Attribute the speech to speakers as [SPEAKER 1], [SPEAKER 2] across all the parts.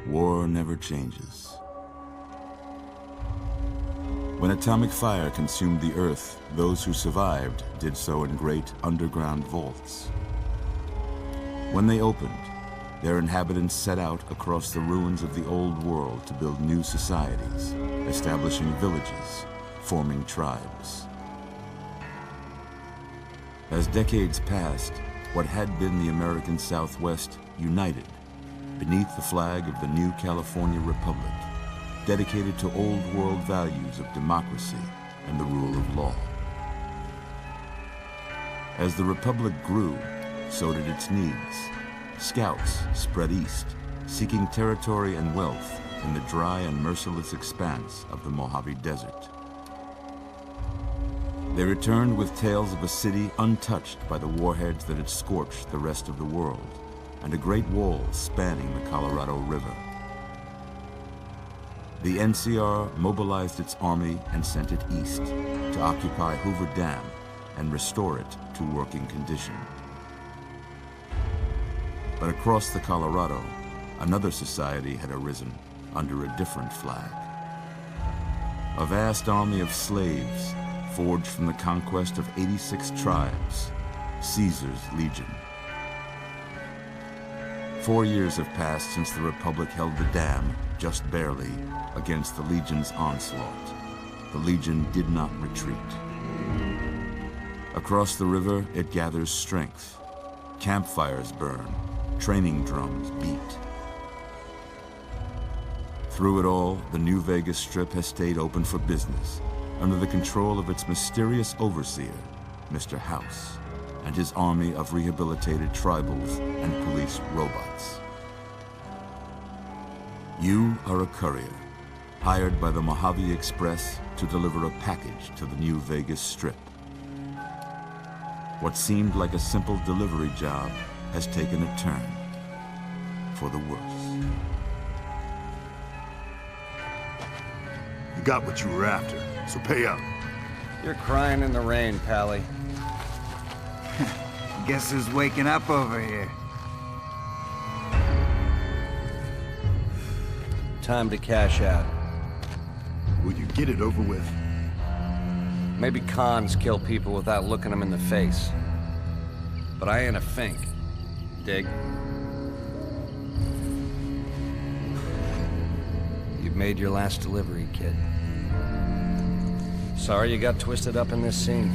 [SPEAKER 1] war never changes. When atomic fire consumed the Earth, those who survived did so in great underground vaults. When they opened, their inhabitants set out across the ruins of the old world to build new societies, establishing villages, forming tribes. As decades passed, what had been the American Southwest united beneath the flag of the new California Republic, dedicated to old world values of democracy and the rule of law. As the Republic grew, so did its needs. Scouts spread east, seeking territory and wealth in the dry and merciless expanse of the Mojave Desert. They returned with tales of a city untouched by the warheads that had scorched the rest of the world, and a great wall spanning the Colorado River. The NCR mobilized its army and sent it east to occupy Hoover Dam and restore it to working condition. But across the Colorado, another society had arisen under a different flag. A vast army of slaves forged from the conquest of 86 tribes, Caesar's Legion. 4 years have passed since the Republic held the dam, just barely, against the Legion's onslaught. The Legion did not retreat. Across the river, it gathers strength. Campfires burn, training drums beat. Through it all, the New Vegas Strip has stayed open for business, under the control of its mysterious overseer, Mr. House, and his army of rehabilitated tribals and police robots. You are a courier, hired by the Mojave Express to deliver a package to the New Vegas Strip. What seemed like a simple delivery job has taken a turn for the worse.
[SPEAKER 2] You got what you were after, so pay up.
[SPEAKER 3] You're crying in the rain, Pally.
[SPEAKER 4] Guess who's waking up over here?
[SPEAKER 3] Time to cash out.
[SPEAKER 2] Will you get it over with?
[SPEAKER 3] Maybe cons kill people without looking them in the face. But I ain't a fink. Dig? You've made your last delivery, kid. Sorry you got twisted up in this scene.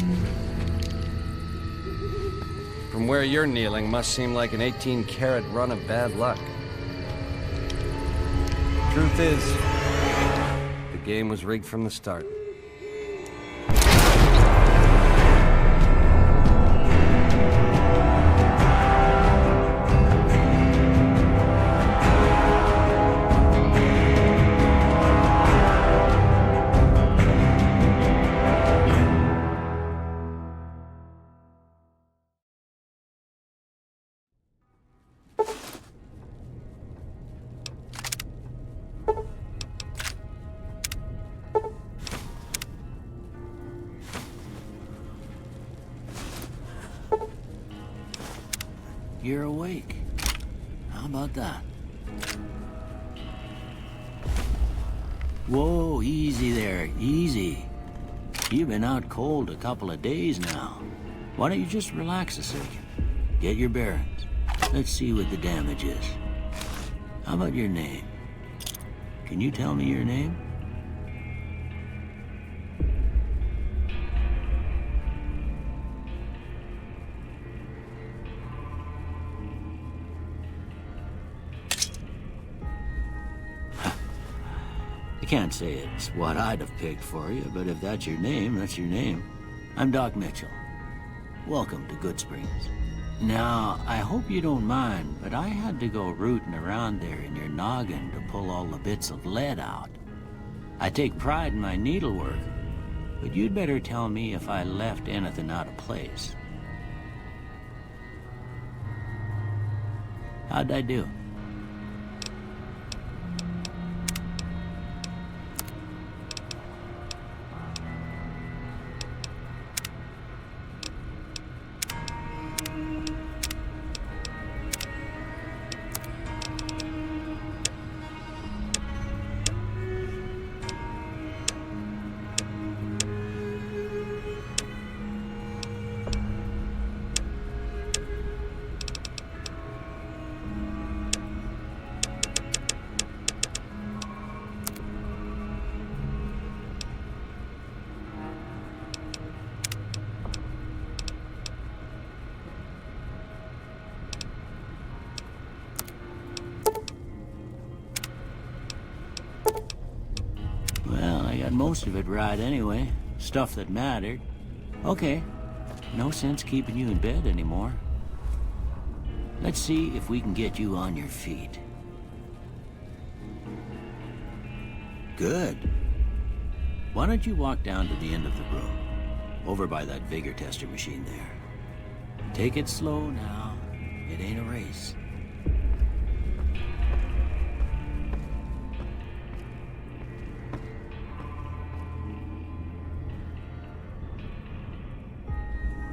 [SPEAKER 3] From where you're kneeling must seem like an 18-carat run of bad luck. Truth is, the game was rigged from the start.
[SPEAKER 5] You're awake. How about that? Whoa, easy there, easy. You've been out cold a couple of days now. Why don't you just relax a second? Get your bearings. Let's see what the damage is. How about your name? Can you tell me your name? I can't say it's what I'd have picked for you, but if that's your name, that's your name. I'm Doc Mitchell. Welcome to Goodsprings. Now, I hope you don't mind, but I had to go rooting around there in your noggin to pull all the bits of lead out. I take pride in my needlework, but you'd better tell me if I left anything out of place. How'd I do? most of it right anyway. Stuff that mattered. Okay. No sense keeping you in bed anymore. Let's see if we can get you on your feet. Good. Why don't you walk down to the end of the room, over by that vigor tester machine there. Take it slow now. It ain't a race.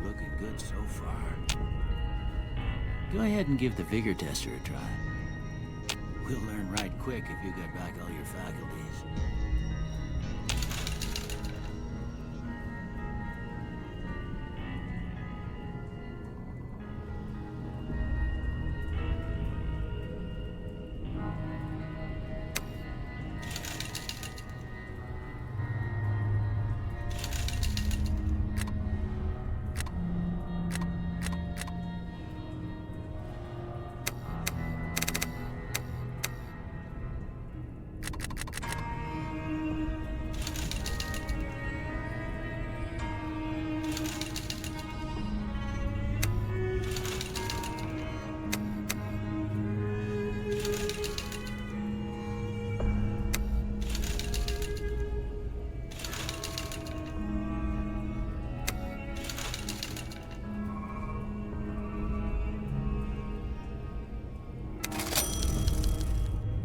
[SPEAKER 5] Looking good so far. Go ahead and give the vigor tester a try. We'll learn right quick if you get back all your faculties.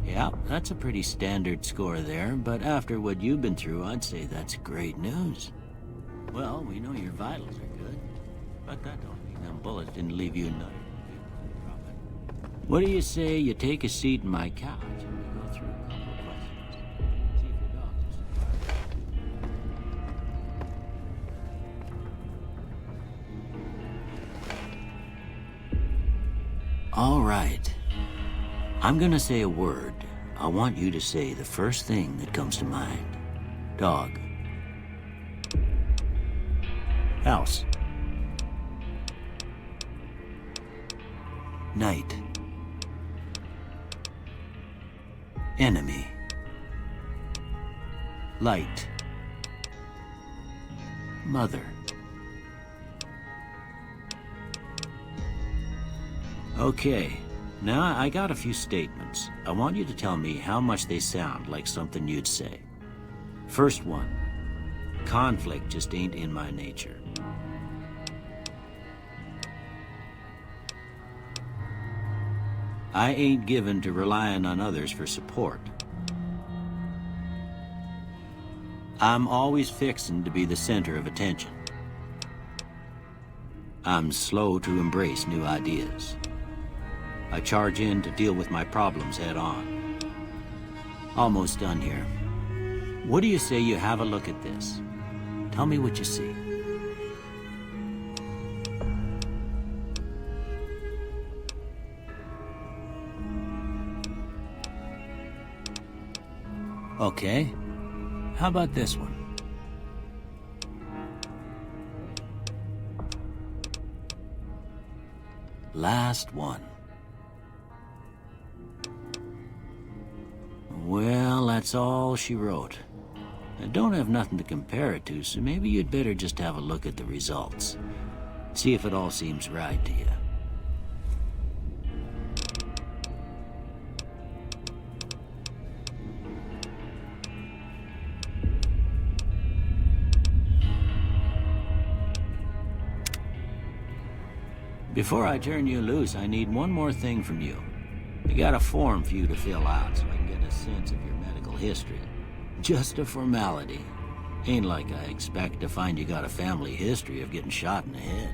[SPEAKER 5] Yeah, that's a pretty standard score there, but after what you've been through, I'd say that's great news. Well, we know your vitals are good, but that don't mean them bullets didn't leave you none. What do you say you take a seat in my couch and we go through a couple of questions? See if your dog's all right. I'm gonna say a word. I want you to say the first thing that comes to mind. Dog. House. Night. Enemy. Light. Mother. Okay. Now, I got a few statements. I want you to tell me how much they sound like something you'd say. First one. Conflict just ain't in my nature. I ain't given to relying on others for support. I'm always fixin' to be the center of attention. I'm slow to embrace new ideas. I charge in to deal with my problems head on. Almost done here. What do you say you have a look at this? Tell me what you see. Okay. How about this one? Last one. Well, that's all she wrote. I don't have nothing to compare it to, so maybe you'd better just have a look at the results. See if it all seems right to you. Before I turn you loose, I need one more thing from you. I got a form for you to fill out so I can get a sense of your medical history. Just a formality. Ain't like I expect to find you got a family history of getting shot in the head.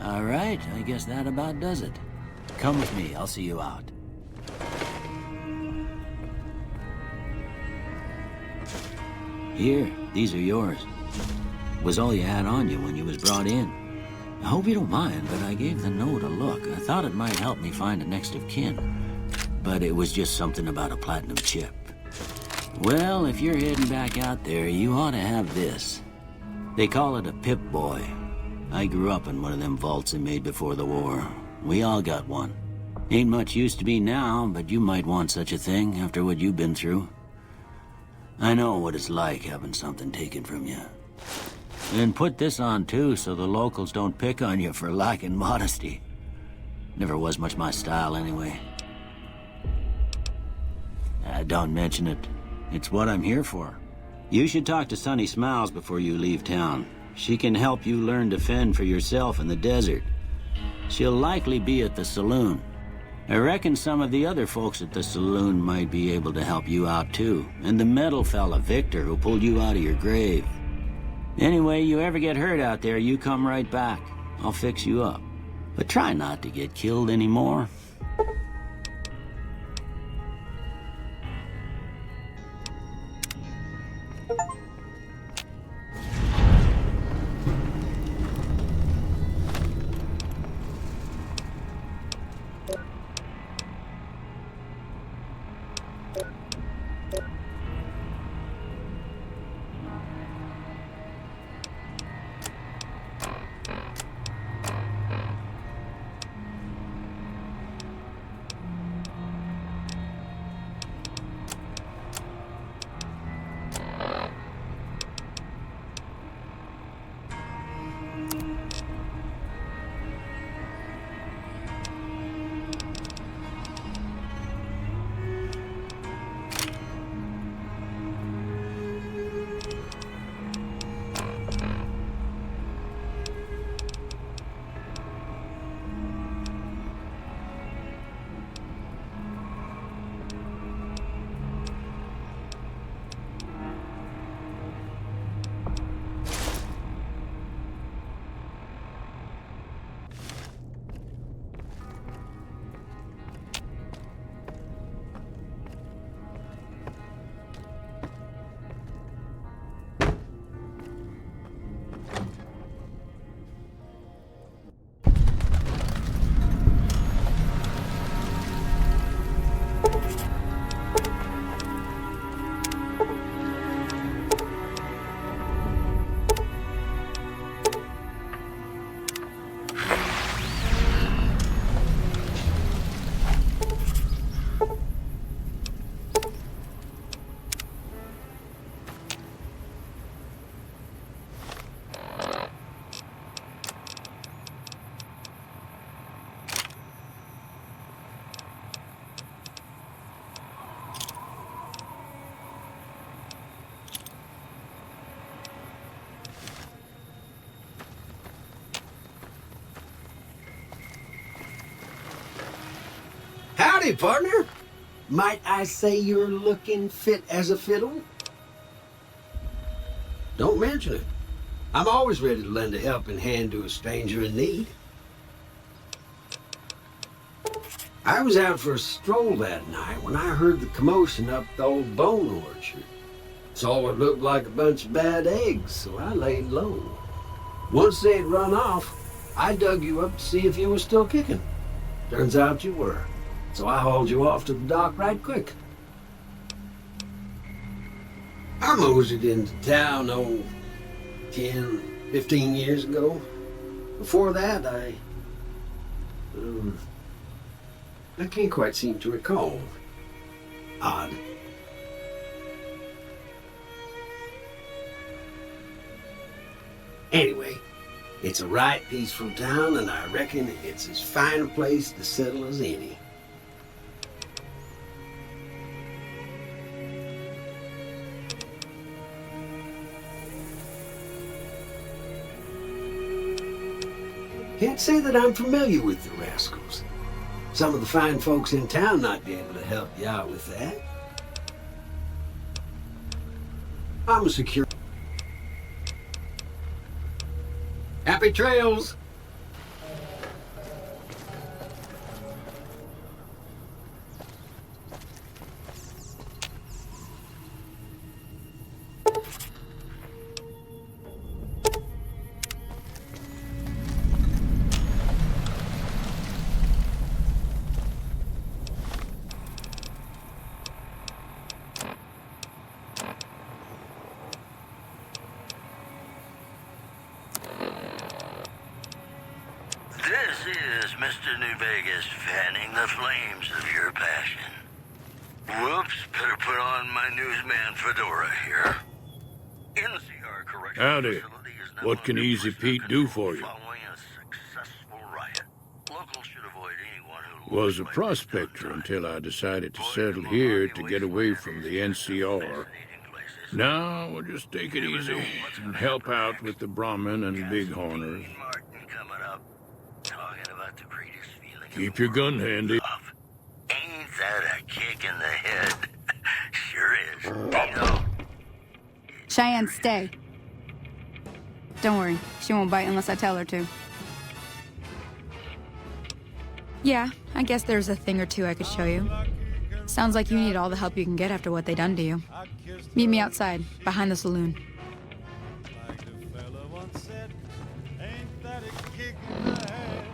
[SPEAKER 5] All right, I guess that about does it. Come with me, I'll see you out. Here, these are yours. Was all you had on you when you was brought in. I hope you don't mind, but I gave the note a look. I thought it might help me find a next of kin. But it was just something about a platinum chip. Well, if you're heading back out there, you ought to have this. They call it a Pip-Boy. I grew up in one of them vaults they made before the war. We all got one. Ain't much use to me now, but you might want such a thing after what you've been through. I know what it's like having something taken from you. And put this on too, so the locals don't pick on you for lacking modesty. Never was much my style anyway. Don't mention it. It's what I'm here for. You should talk to Sunny Smiles before you leave town. She can help you learn to fend for yourself in the desert. She'll likely be at the saloon. I reckon some of the other folks at the saloon might be able to help you out too. And the metal fella, Victor, who pulled you out of your grave. Anyway, you ever get hurt out there, you come right back. I'll fix you up. But try not to get killed anymore.
[SPEAKER 6] Howdy, partner. Might I say you're looking fit as a fiddle? Don't mention it. I'm always ready to lend a helping hand to a stranger in need. I was out for a stroll that night when I heard the commotion up the old bone orchard. Saw what looked like a bunch of bad eggs, so I laid low. Once they'd run off, I dug you up to see if you were still kicking. Turns out you were. So I hauled you off to the dock right quick. I moseyed into town, 10, 15 years ago. Before that, I can't quite seem to recall. Odd. Anyway, it's a right peaceful town, and I reckon it's as fine a place to settle as any. Can't say that I'm familiar with the rascals. Some of the fine folks in town might be able to help you out with that. I'm a secure. Happy trails!
[SPEAKER 7] Mr. New Vegas fanning the flames of your passion. Whoops, better put on my newsman fedora here. NCR Correctional
[SPEAKER 8] Howdy.
[SPEAKER 7] Facility is now
[SPEAKER 8] What can
[SPEAKER 7] under
[SPEAKER 8] Easy
[SPEAKER 7] prisoner
[SPEAKER 8] Pete do
[SPEAKER 7] control
[SPEAKER 8] for you?
[SPEAKER 7] following a successful riot. Locals should avoid anyone who
[SPEAKER 8] Was a
[SPEAKER 7] looks like
[SPEAKER 8] prospector
[SPEAKER 7] they've done
[SPEAKER 8] until I decided to
[SPEAKER 7] crime.
[SPEAKER 8] settle here to get away from the NCR. Now we'll just take it easy and help out with the Brahmin and Bighorners.
[SPEAKER 7] Martin coming up, talking about the greatest feeling in
[SPEAKER 8] Keep
[SPEAKER 7] the
[SPEAKER 8] your gun
[SPEAKER 7] world.
[SPEAKER 8] handy.
[SPEAKER 7] Love. Ain't that a kick in the head? Sure is. You know,
[SPEAKER 9] Cheyenne, stay. Don't worry, she won't bite unless I tell her to. Yeah, I guess there's a thing or two I could show you. Sounds like you need all the help you can get after what they done to you. Meet me outside, behind the saloon.
[SPEAKER 10] Like the fella once said, ain't that a kick in the head?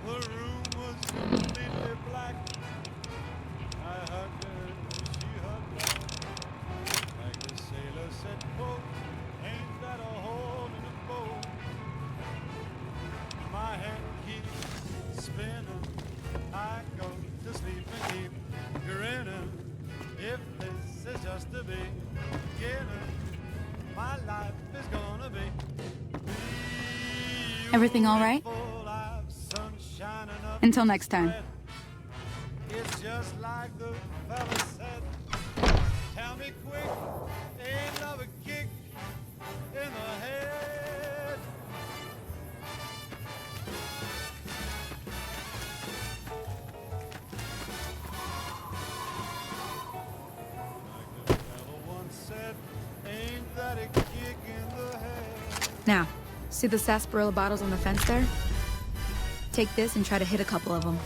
[SPEAKER 10] The room was completely black. I hugged her and she hugged back. Like the sailor said, quote, ain't that a hole in the boat? My head keeps spinning. I go to sleep and keep grinning. If this is just the beginning, my life is gonna be
[SPEAKER 9] Everything all right?
[SPEAKER 10] beautiful. I've sunshine enough
[SPEAKER 9] Until next time.
[SPEAKER 10] It's just like the fella said. Tell me quick, ain't love a kick in the head? Like the fella once said, ain't that a kick in the head?
[SPEAKER 9] Now, see the sarsaparilla bottles on the fence there? Take this and try to hit a couple of them.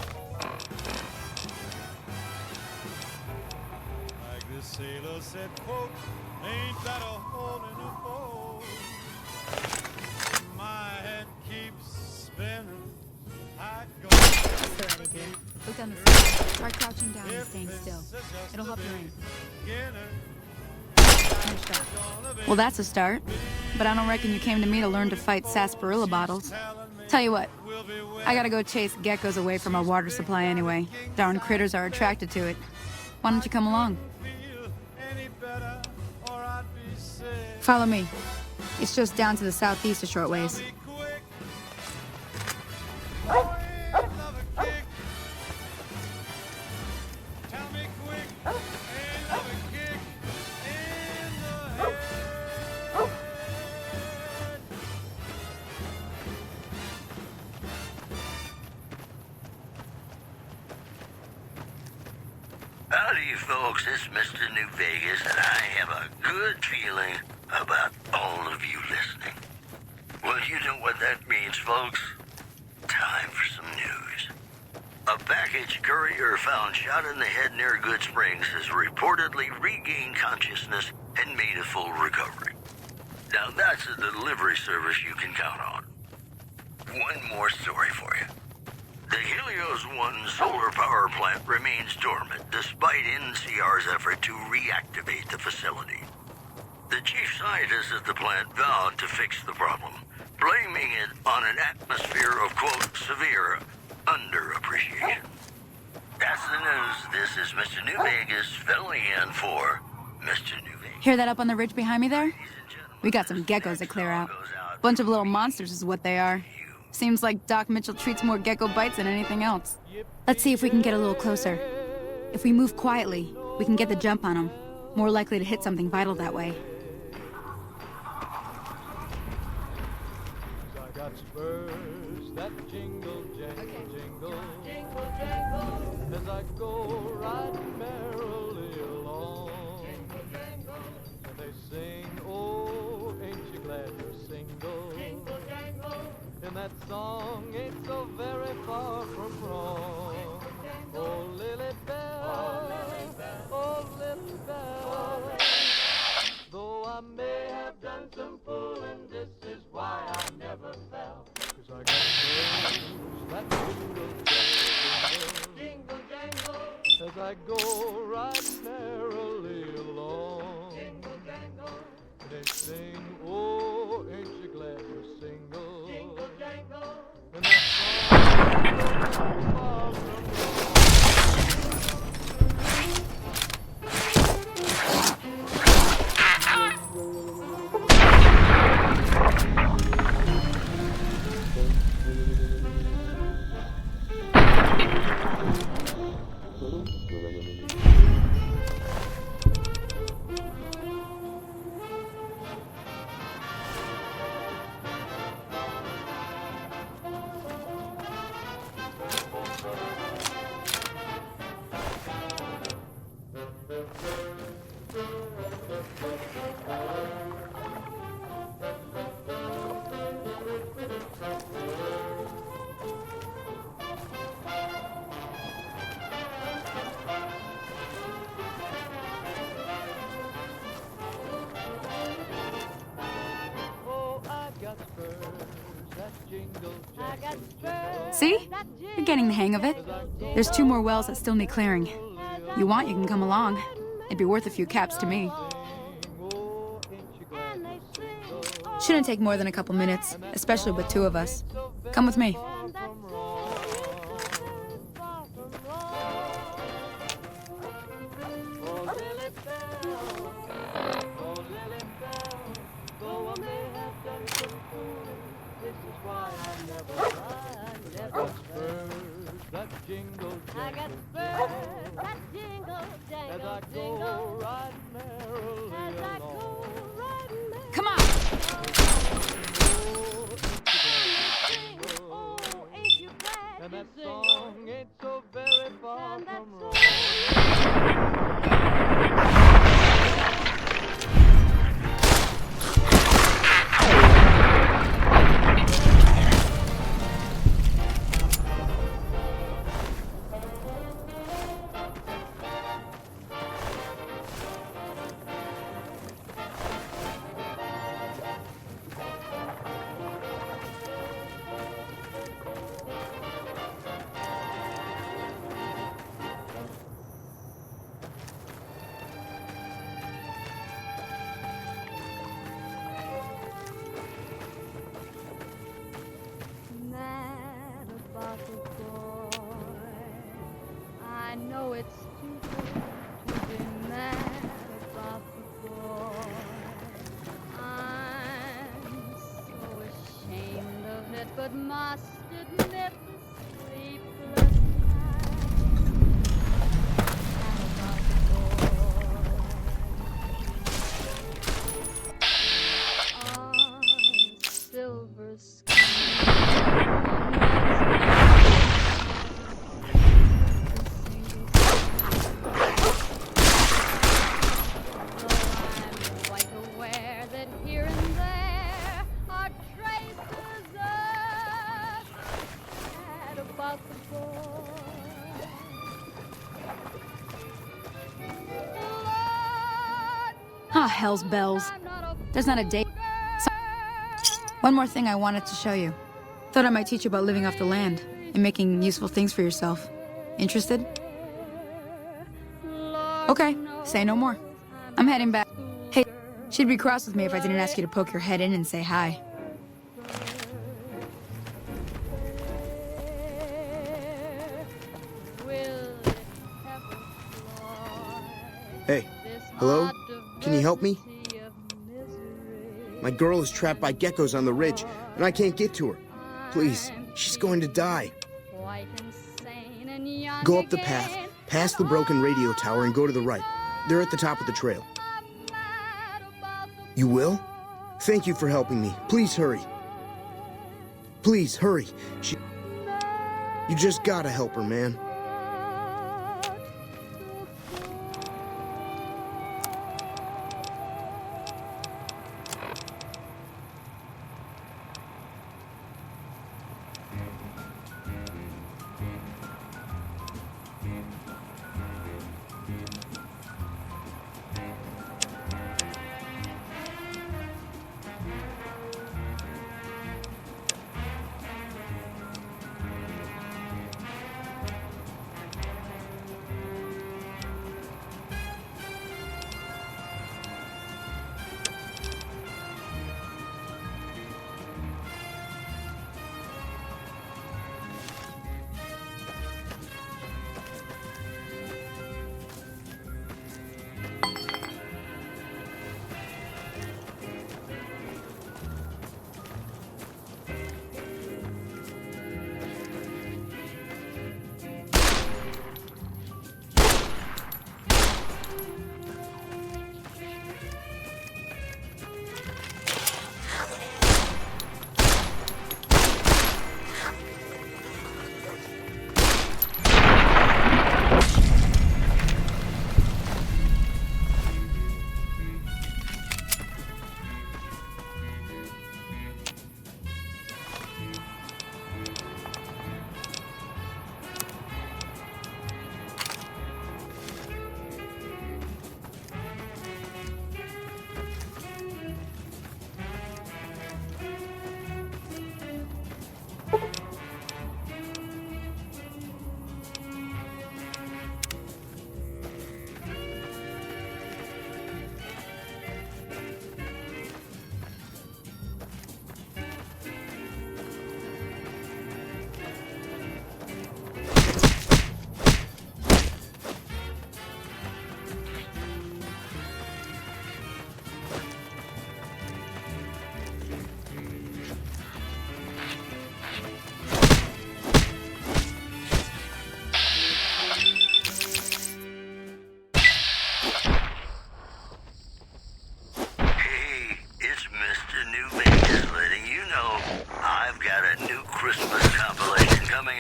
[SPEAKER 10] Like the sailor said, quote, ain't that a hole in the boat? My head keeps spinning. I go
[SPEAKER 9] That's the right idea. Look down the stairs. Try crouching down and staying still. It'll help your aim. Nice shot. Well, that's a start. But I don't reckon you came to me to learn to fight sarsaparilla bottles. Tell you what, I gotta go chase geckos away from our water supply anyway. Darn critters are attracted to it. Why don't you come along? Follow me. It's just down to the southeast a short ways.
[SPEAKER 7] howdy, folks. It's Mr. New Vegas, and I have a good feeling about all of you listening. Well, you know what that means, folks. Time for some news. A package courier found shot in the head near Good Springs has reportedly regained consciousness and made a full recovery. Now, that's a delivery service you can count on. One more story for you. The Helios 1 solar power plant remains dormant despite NCR's effort to reactivate the facility. The chief scientist at the plant vowed to fix the problem, blaming it on an atmosphere of, quote, severe underappreciation. That's the news. This is Mr. New Vegas filling in for Mr. New Vegas.
[SPEAKER 9] Hear that up on the ridge behind me there? We got some geckos to clear out. Bunch of little monsters is what they are. Seems like Doc Mitchell treats more gecko bites than anything else. Let's see if we can get a little closer. If we move quietly, we can get the jump on them. More likely to hit something vital that way.
[SPEAKER 10] I got spurs that jingle, jangle, jingle, jingle, jangle, as I go riding merrily along. Jingle, jangle, and they sing, oh, ain't you glad you're single? Jingle, jangle, and that song ain't so very far from wrong. Oh, Lily Bell, oh, Lily Bell. Though I may have done some fooling, this is why I never fell. 'Cause I got spurs that jingle, jingle, jangle, as I go riding merrily along. Jingle, jangle, they sing, oh, ain't you glad you're single? Jingle, jangle.
[SPEAKER 9] See? You're getting the hang of it. There's 2 more wells that still need clearing. You want, you can come along. It'd be worth a few caps to me. Shouldn't take more than a couple minutes, especially with 2 of us. Come with me.
[SPEAKER 10] I got spurs that jingle jangle, as I go riding merrily along.
[SPEAKER 9] Come on!
[SPEAKER 10] Oh, ain't you glad and that song ain't so very far from wrong.
[SPEAKER 11] I know it's stupid to be mad about the boy. I'm so ashamed of it, but must admit the sleepless nights about the boy. On silver sky.
[SPEAKER 9] Ah, hell's bells. There's not a day. One more thing I wanted to show you. Thought I might teach you about living off the land and making useful things for yourself. Interested? Okay, say no more. I'm heading back. Hey, she'd be cross with me if I didn't ask you to poke your head in and say hi.
[SPEAKER 12] Hey, hello? Can you help me? My girl is trapped by geckos on the ridge, and I can't get to her. Please, she's going to die. Go up the path, past the broken radio tower, and go to the right. They're at the top of the trail. You will? Thank you for helping me. Please hurry. Please, hurry. You just gotta help her, man.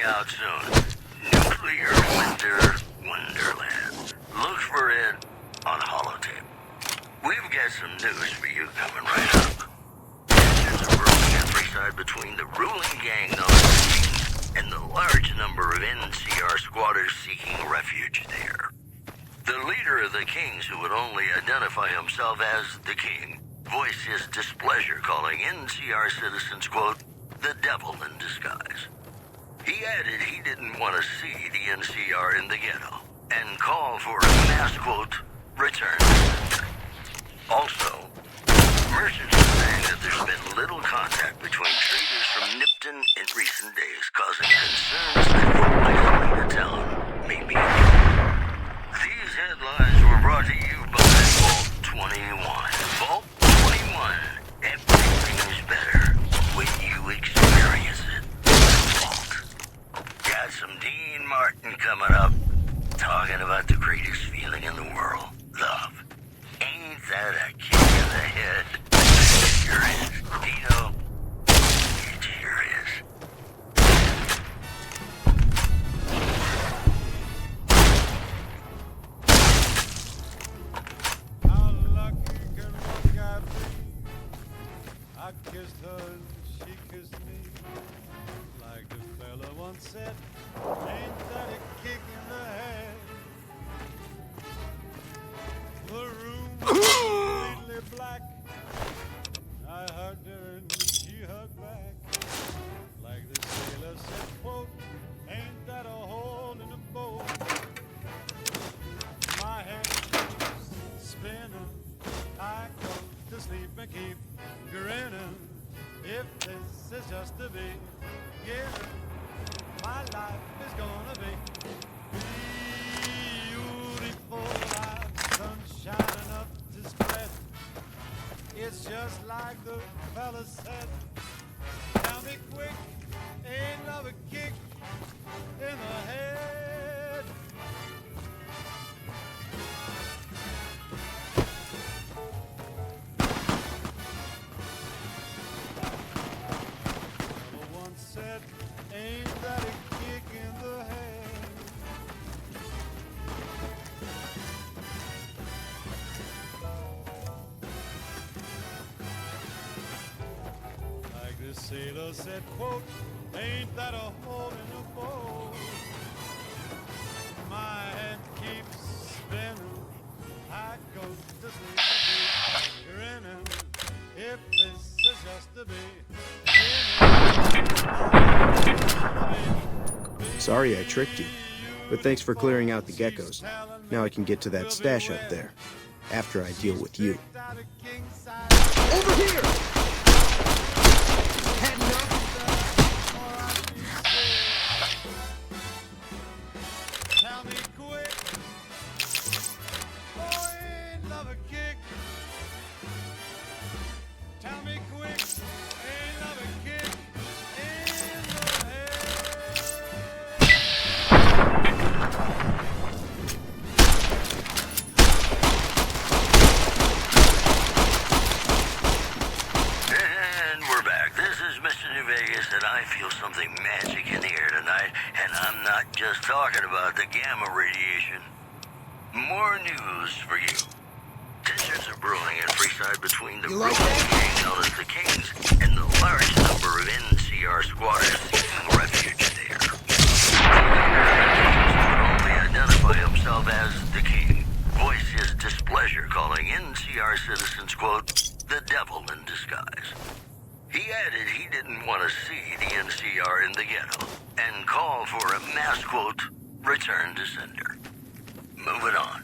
[SPEAKER 7] out soon. Nuclear Winter Wonderland. Look for it on holotape. We've got some news for you coming right up. There's a brewing countryside between the ruling gang known as the Kings and the large number of NCR squatters seeking refuge there. The leader of the Kings, who would only identify himself as the King, voiced his displeasure, calling NCR citizens, quote, the devil in disguise. He added he didn't want to see the NCR in the ghetto and called for a mass, quote, return. Also, merchants are saying that there's been little contact between traders from Nipton in recent days, causing concerns that the isolated town may be killed. These headlines were brought to you by Vault 21. Vault 21. Everything's better when you experience it. Vault. Got some Dean Martin coming up, talking about the greatest feeling in the world, love. Ain't that a kick in the head? It sure is. Dino, it sure is.
[SPEAKER 10] How lucky can one guy be? I kissed her and she kissed me. Like the fella once said, ain't that a kick in the head? The room was completely black. I hugged her and she hugged back. Like the sailor said, quote, ain't that a hole in the boat? My head keeps spinning. I go to sleep and keep grinning. If this is just to be given, my life is gonna be beautiful. Sunshine enough to spread. It's just like the fella said. Tell me quick, ain't love a kick in the head? Fella once said, ain't that a kick in the head? The sailor said, quote, ain't that a hole in the boat? My head keeps spinning. I go to sleep and keep grinning. If this is just to be
[SPEAKER 12] Sorry I tricked you, but thanks for clearing out the geckos. Now I can get to that stash up there, after I deal with you. Over here!
[SPEAKER 10] Tell me quick, oh, ain't love a kick? Tell me quick, ain't love a kick in the head?
[SPEAKER 7] And we're back. This is Mr. New Vegas, and I feel something magic in the air tonight, and I'm not just talking about the gamma radiation. More news for you. Tensions are brewing in Freeside between the ruling gang known as the Kings and the large number of NCR squatters seeking refuge there. The leader of the Kings would only identify himself as the King, voiced his displeasure, calling NCR citizens, quote, the devil in disguise. He added he didn't want to see the NCR in the ghetto and called for a mass, quote, return to sender. Moving on.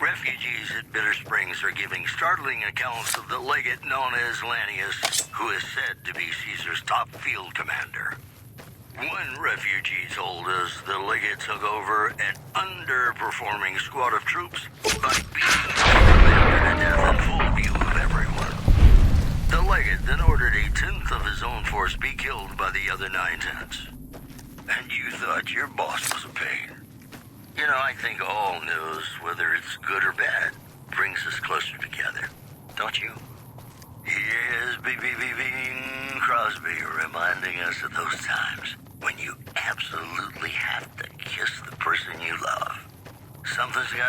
[SPEAKER 7] Refugees at Bitter Springs are giving startling accounts of the legate known as Lanius, who is said to be Caesar's top field commander. One refugee told us the legate took over an underperforming squad of troops by beating the commander to death in full view of everyone. The legate then ordered a tenth of his own force be killed by the other 9/10. And you thought your boss was a pain. You know, I think all news, whether it's good or bad, brings us closer together. Don't you? Here's Bing Crosby reminding us of those times when you absolutely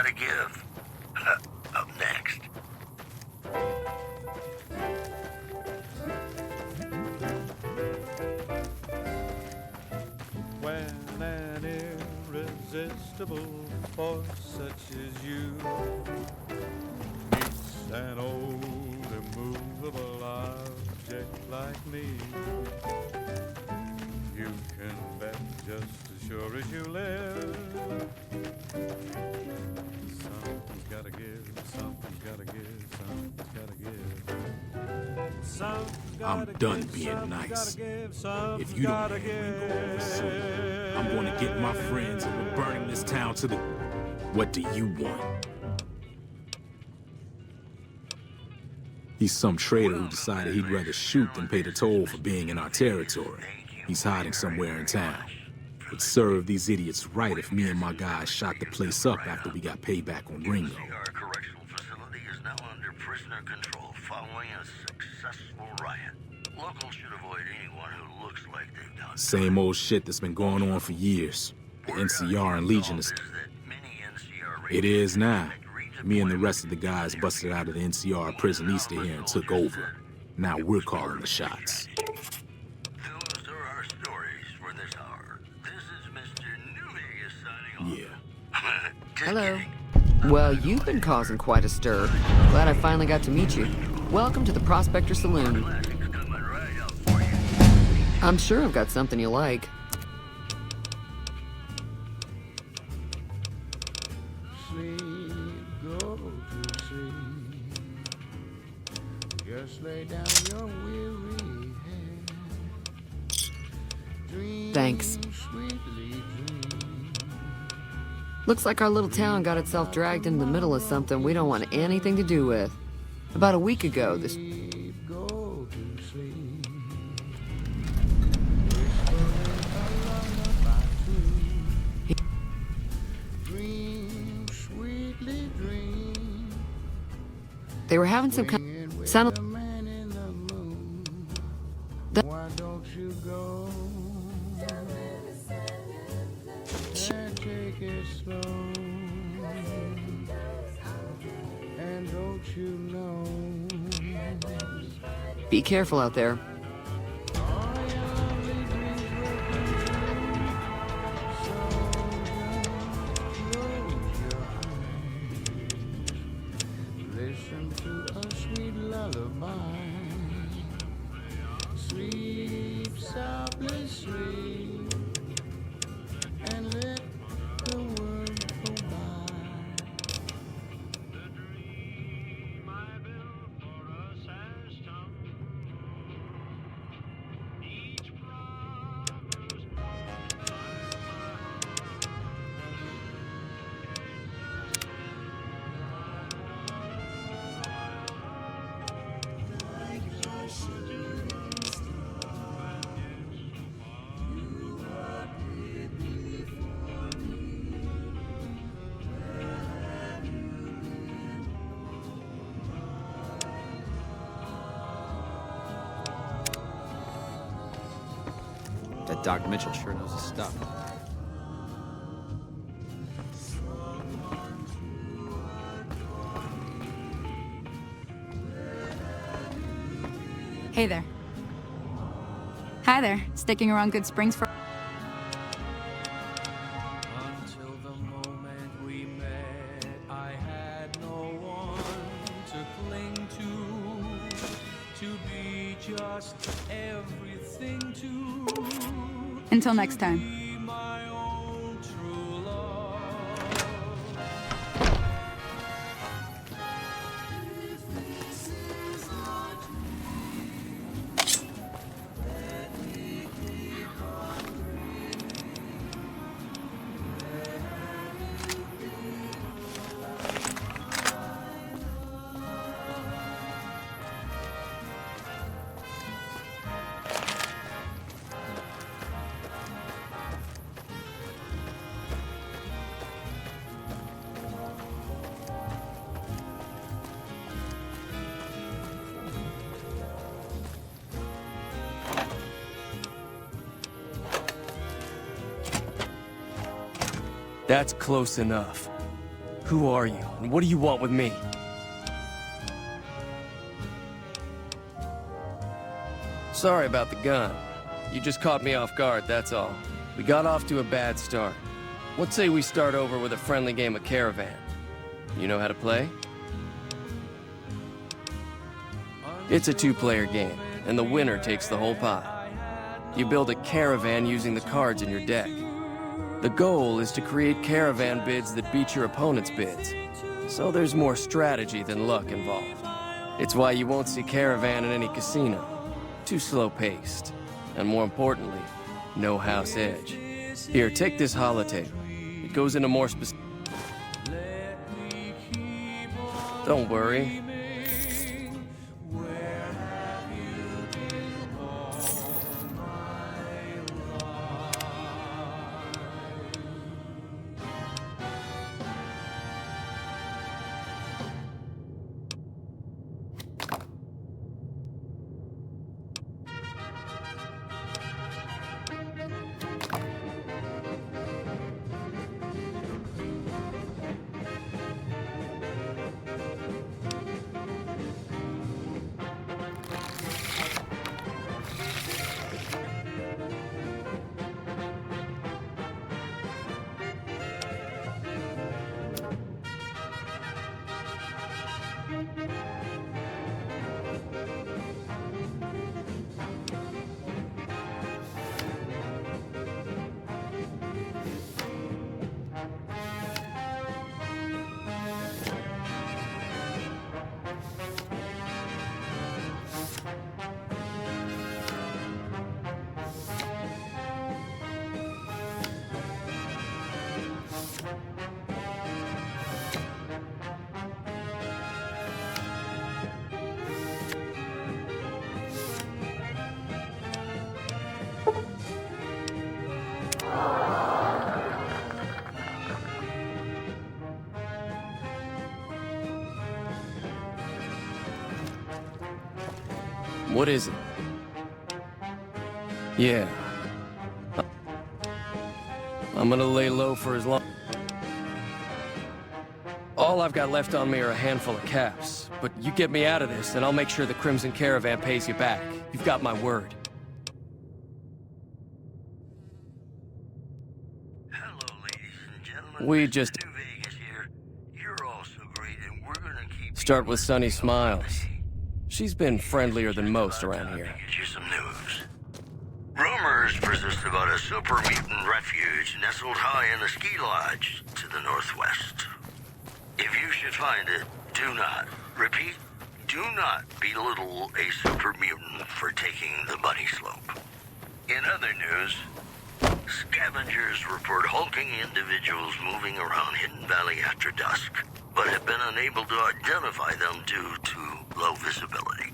[SPEAKER 7] gotta give. Up next.
[SPEAKER 10] When an irresistible force such as you meets an old immovable object like me, you can bet just as sure as you live, something's gotta give, something's gotta give, something's gotta give.
[SPEAKER 13] I'm done being nice. If you don't hand Ringo over soon, I'm gonna get my friends and we're burning this town to the... What do you want? He's some traitor who decided he'd rather shoot than pay the toll for being in our territory. He's hiding somewhere in town. Would serve these idiots right if me and my guys shot the place up after we got payback on Ringo.
[SPEAKER 7] Our correctional facility is now under prisoner control following a successful riot. Locals should avoid anyone who looks like they've done.
[SPEAKER 13] Same old shit that's been going on for years. The NCR and Legion is... It is now. Me and the rest of the guys busted out of the NCR prison east of here and took over. Now we're calling the shots.
[SPEAKER 7] Those are our stories for this hour. This is Mr. New Vegas signing off.
[SPEAKER 13] Yeah.
[SPEAKER 14] Hello. Well, you've been causing quite a stir. Glad I finally got to meet you. Welcome to the Prospector Saloon. I'm sure I've got something you like.
[SPEAKER 8] Just lay down your weary head.
[SPEAKER 14] Thanks. Looks like our little town got itself dragged into the middle of something we don't want anything to do with. About a week ago, this... They were having some kind of... Sounded...
[SPEAKER 8] Why don't you go and take it slow? And don't you know?
[SPEAKER 14] Be careful out there.
[SPEAKER 8] Listen to a sweet lullaby. Sleep softly, sleep, and let the world go by. The dream I built for us has come. Each prover's
[SPEAKER 3] That Doc Mitchell sure knows his stuff.
[SPEAKER 9] Hey there. Hi there. Sticking around Good Springs for...
[SPEAKER 10] Until the moment we met, I had no one to cling to be just everything to.
[SPEAKER 9] Until next time.
[SPEAKER 10] My own true love.
[SPEAKER 15] That's close enough. Who are you, and what do you want with me? Sorry about the gun. You just caught me off guard, that's all. We got off to a bad start. Let's say we start over with a friendly game of Caravan. You know how to play? It's a two-player game, and the winner takes the whole pot. You build a caravan using the cards in your deck. The goal is to create caravan bids that beat your opponent's bids. So there's more strategy than luck involved. It's why you won't see caravan in any casino. Too slow-paced. And more importantly, no house edge. Here, take this holotape. It goes into more specific... Don't worry. What is it? Yeah. I'm gonna lay low for as long... All I've got left on me are a handful of caps. But you get me out of this, and I'll make sure the Crimson Caravan pays you back. You've got my word.
[SPEAKER 7] Hello, ladies and gentlemen.
[SPEAKER 15] We just...
[SPEAKER 7] New Vegas here. You're all so great, and we're gonna keep...
[SPEAKER 15] Start with Sunny Smiles. She's been friendlier than most around here.
[SPEAKER 7] Get you some news. Rumors persist about a super mutant refuge nestled high in the ski lodge to the northwest. If you should find it, do not, repeat, do not belittle a super mutant for taking the bunny slope. In other news, scavengers report hulking individuals moving around Hidden Valley after dusk, but have been unable to identify them due to low visibility.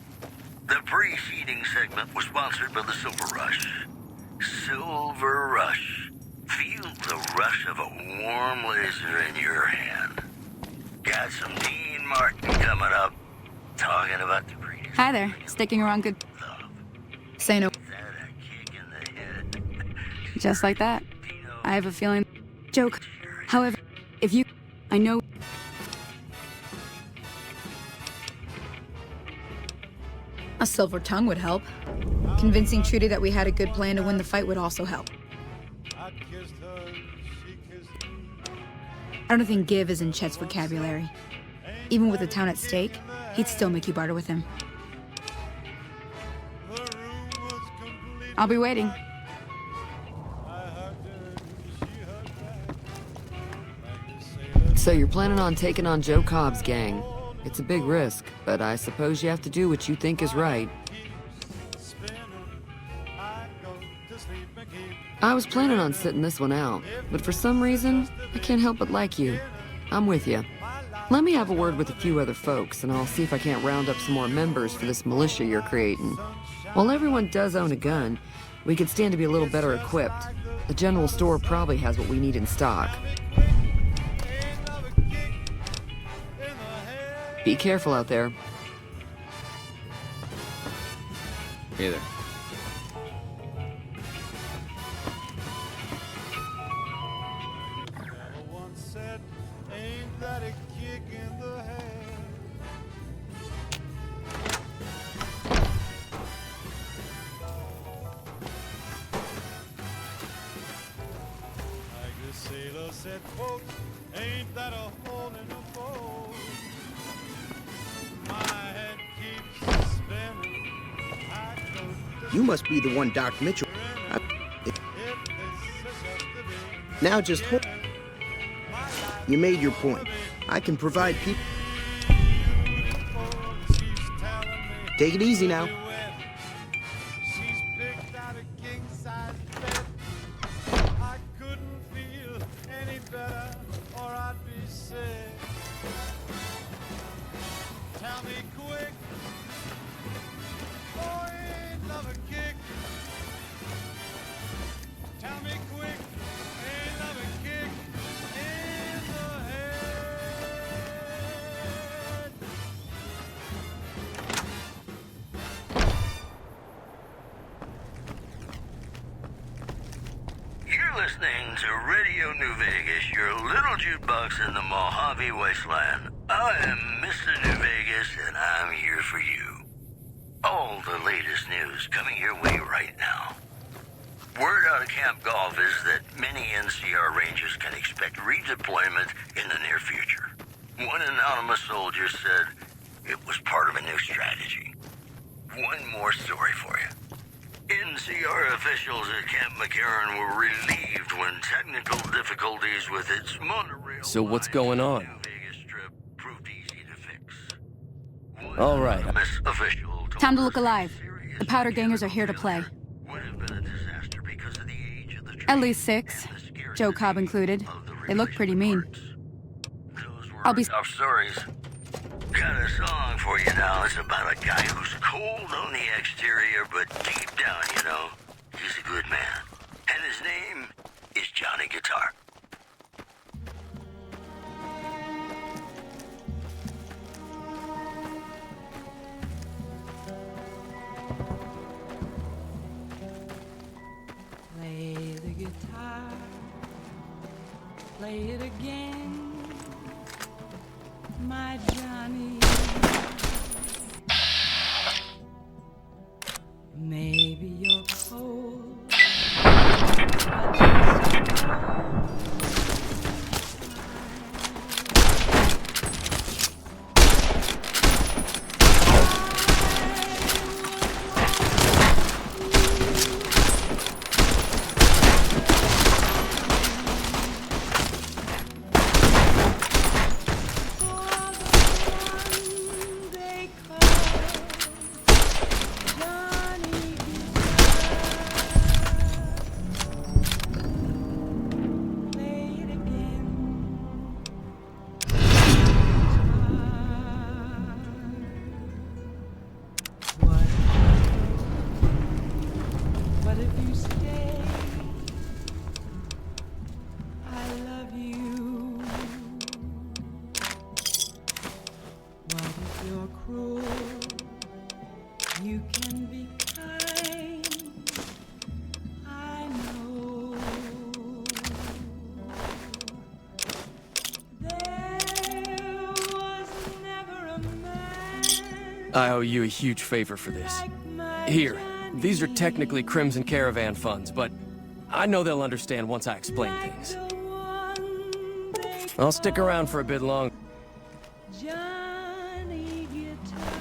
[SPEAKER 7] The preceding segment was sponsored by the Silver Rush. Silver Rush. Feel the rush of a warm laser in your hand. Got some Dean Martin coming up, talking about the greatest...
[SPEAKER 9] Hi there. Sticking around good... Say no. Just like that. I have a feeling... Joke. However, if you... I know... A silver tongue would help. Convincing Trudy that we had a good plan to win the fight would also help. I don't think give is in Chet's vocabulary. Even with the town at stake, he'd still make you barter with him. I'll be waiting.
[SPEAKER 14] So you're planning on taking on Joe Cobb's gang. It's a big risk, but I suppose you have to do what you think is right. I was planning on sitting this one out, but for some reason, I can't help but like you. I'm with you. Let me have a word with a few other folks, and I'll see if I can't round up some more members for this militia you're creating. While everyone does own a gun, we could stand to be a little better equipped. The general store probably has what we need in stock. Be careful out there.
[SPEAKER 3] Hey there.
[SPEAKER 10] sailor said, quote, ain't that a hole in the boat? My head keeps spinning. I go to
[SPEAKER 12] You must be the one Doc Mitchell. Now just hold. You made your point. I can provide people. Take it easy now.
[SPEAKER 10] she's picked out a king-size bed. I couldn't feel any better, or I'd be sick. Tell me quick, oh, ain't love a kick? Tell me quick, ain't love a kick in the head?
[SPEAKER 7] You're listening to Radio New Vegas, your little jukebox in the Mojave Wasteland. I am Mr. New Vegas, and I'm here for you. All the latest news coming your way right now. Word out of Camp Golf is that many NCR Rangers can expect redeployment in the near future. One anonymous soldier said it was part of a new strategy. One more story for you. NCR officials at Camp McCarran were relieved when technical difficulties with its monorail.
[SPEAKER 15] So what's going on?
[SPEAKER 7] New Vegas Strip proved easy to fix.
[SPEAKER 15] All right.
[SPEAKER 7] Anonymous official told
[SPEAKER 9] Time to
[SPEAKER 7] us
[SPEAKER 9] look alive. The powder gangers are here to play.
[SPEAKER 7] would have been a disaster because of the age of the
[SPEAKER 9] At least 6. Joe Cobb included. They look pretty mean. I'll be...
[SPEAKER 7] Tough stories. Got a song for you now. It's about a guy who's cold on the exterior, but deep down, you know, he's a good man. And his name is Johnny Guitar.
[SPEAKER 16] Play the guitar, play it again, my Johnny. Maybe you're cold, but you're so cold. But if you stay, I love you. What if you're cruel? You can be kind. I know. There was never a man.
[SPEAKER 15] I owe you a huge favor for this. Here, these are technically Crimson Caravan funds, but I know they'll understand once I explain things. I'll stick around for a bit longer.
[SPEAKER 16] Johnny Guitar.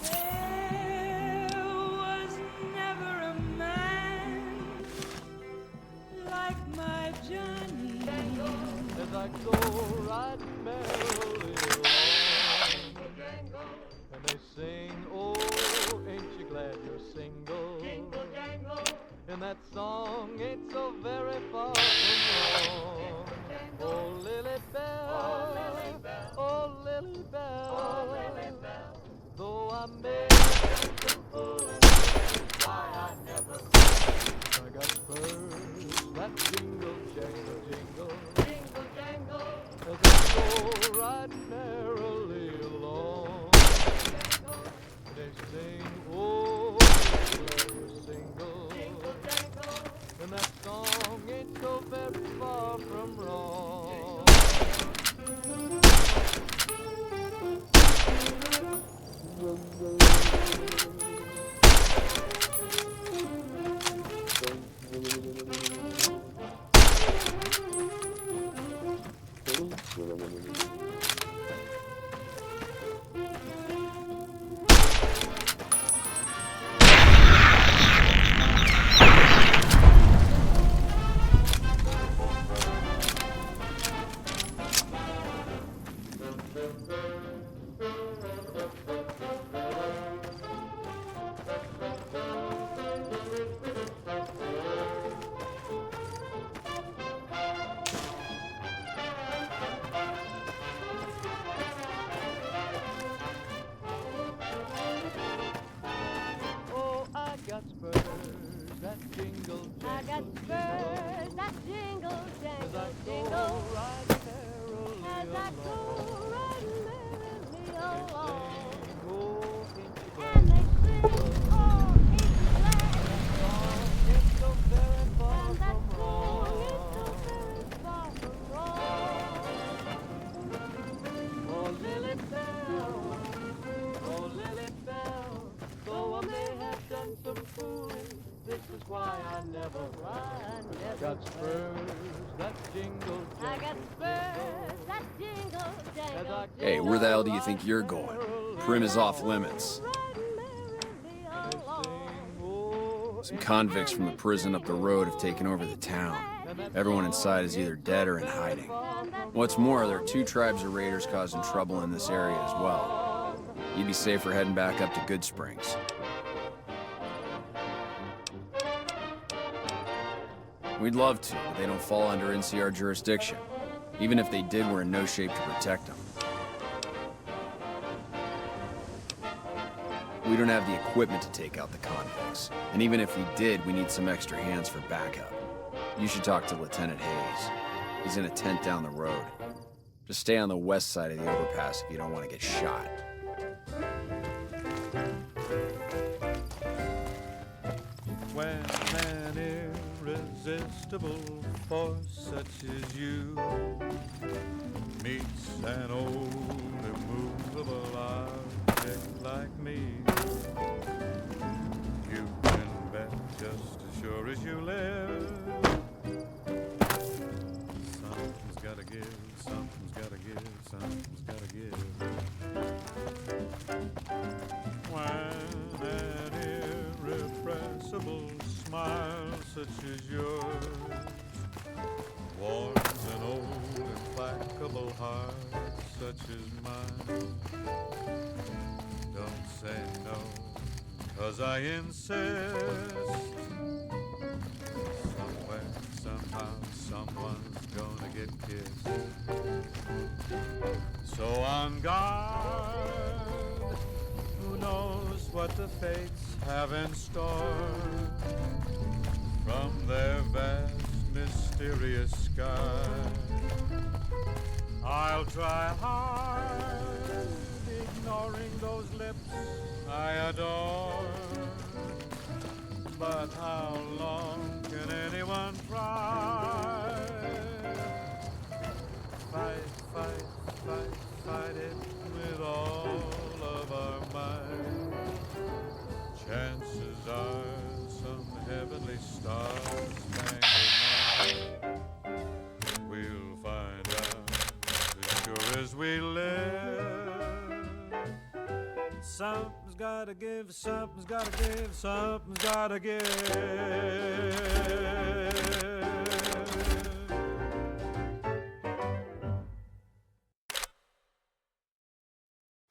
[SPEAKER 16] There was never a man like my Johnny.
[SPEAKER 10] As I go riding merrily along, and they sing, oh, ain't you glad you're single? And that song ain't so very far from wrong. Oh, Lily Bell, oh, Lily Bell, though I may have some fooling, why I never I got spurs that jingle, jangle, jingle. Oh, I got spurs that jingle, jangle,
[SPEAKER 11] I got spurs that jingle, jangle, jingle. As I go right merrily along. And they sing, oh, ain't you glad?
[SPEAKER 10] It's so very far
[SPEAKER 11] And that
[SPEAKER 10] from
[SPEAKER 11] song is
[SPEAKER 10] wrong.
[SPEAKER 11] so very far from wrong.
[SPEAKER 10] Oh, Lily Bell, oh, Lily Bell, though I may have done some fooling, this is why I never got spurs that jingle,
[SPEAKER 11] I got spurs that jingle, jangle,
[SPEAKER 17] Hey, where the hell do you think you're going? Prim is off limits. Some convicts from the prison up the road have taken over the town. Everyone inside is either dead or in hiding. What's more, there are 2 tribes of raiders causing trouble in this area as well. You'd be safer heading back up to Good Springs. We'd love to, but they don't fall under NCR jurisdiction. Even if they did, we're in no shape to protect them. We don't have the equipment to take out the convicts. And even if we did, we need some extra hands for backup. You should talk to Lieutenant Hayes. He's in a tent down the road. Just stay on the west side of the overpass if you don't want to get shot.
[SPEAKER 10] When an irresistible force such as you meets an old immovable object like me, you can bet just as sure as you live, something's gotta give, something's gotta give, something's gotta give. When an irrepressible smile such as yours warms an old implacable heart such as mine, don't say no, 'cause I insist. Somewhere, somehow, someone's gonna get kissed. So on guard, who knows what the fates have in store from their vast, mysterious sky. I'll try hard, ignoring those lips I adore. But how long can anyone try? Fight, fight, fight, fight it with all of our might. Chances are some heavenly star-spangled night we'll find out as sure as we live. Something's gotta give, something's gotta give, something's gotta give.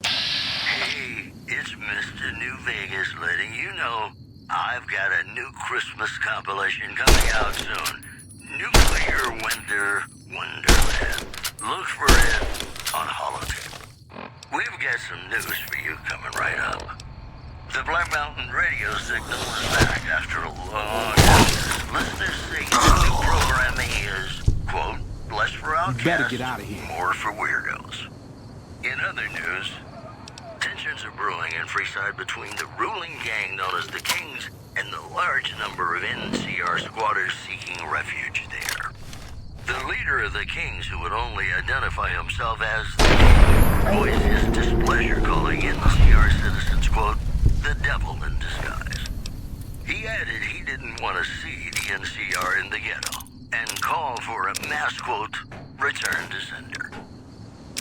[SPEAKER 7] Hey, it's Mr. New Vegas letting you know I've got a new Christmas compilation coming out soon. Nuclear Winter Wonderland. Look for it on holotape. We've got some news for you coming right up. The Black Mountain radio signal is back after a long time. Listeners say the new programming is, quote, less for outcasts,
[SPEAKER 13] You better get out of here.
[SPEAKER 7] more for weirdos. In other news, tensions are brewing in Freeside between the ruling gang known as the Kings and the large number of NCR squatters seeking refuge there. The leader of the Kings, who would only identify himself as the King, voiced his displeasure, calling NCR citizens, quote, the devil in disguise. He added he didn't want to see the NCR in the ghetto and called for a mass, quote, return to sender.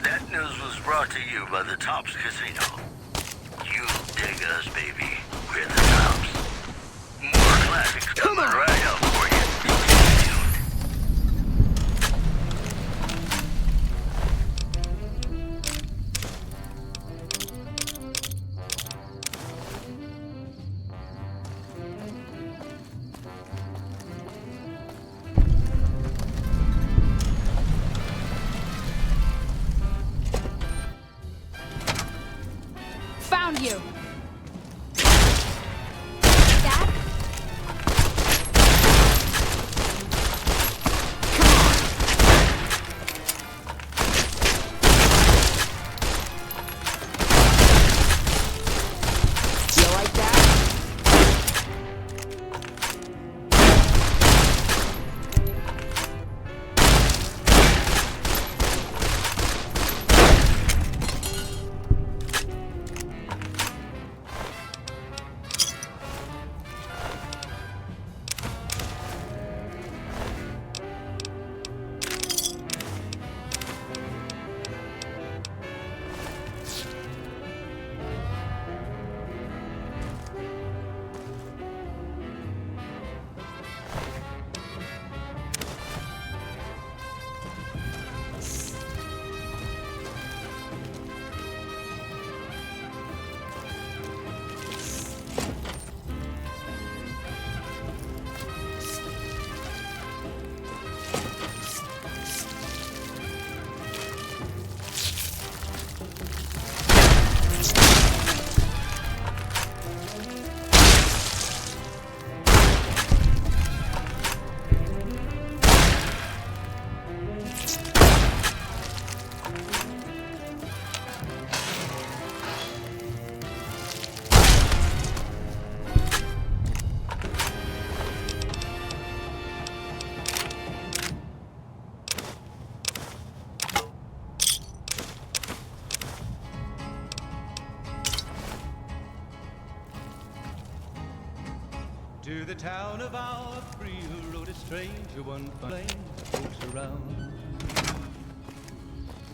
[SPEAKER 7] That news was brought to you by the Tops Casino. You dig us, baby. We're the Tops. More classics coming right up for you. Stay tuned.
[SPEAKER 9] Found you!
[SPEAKER 10] To the town of our free rode a stranger, one flame folks around.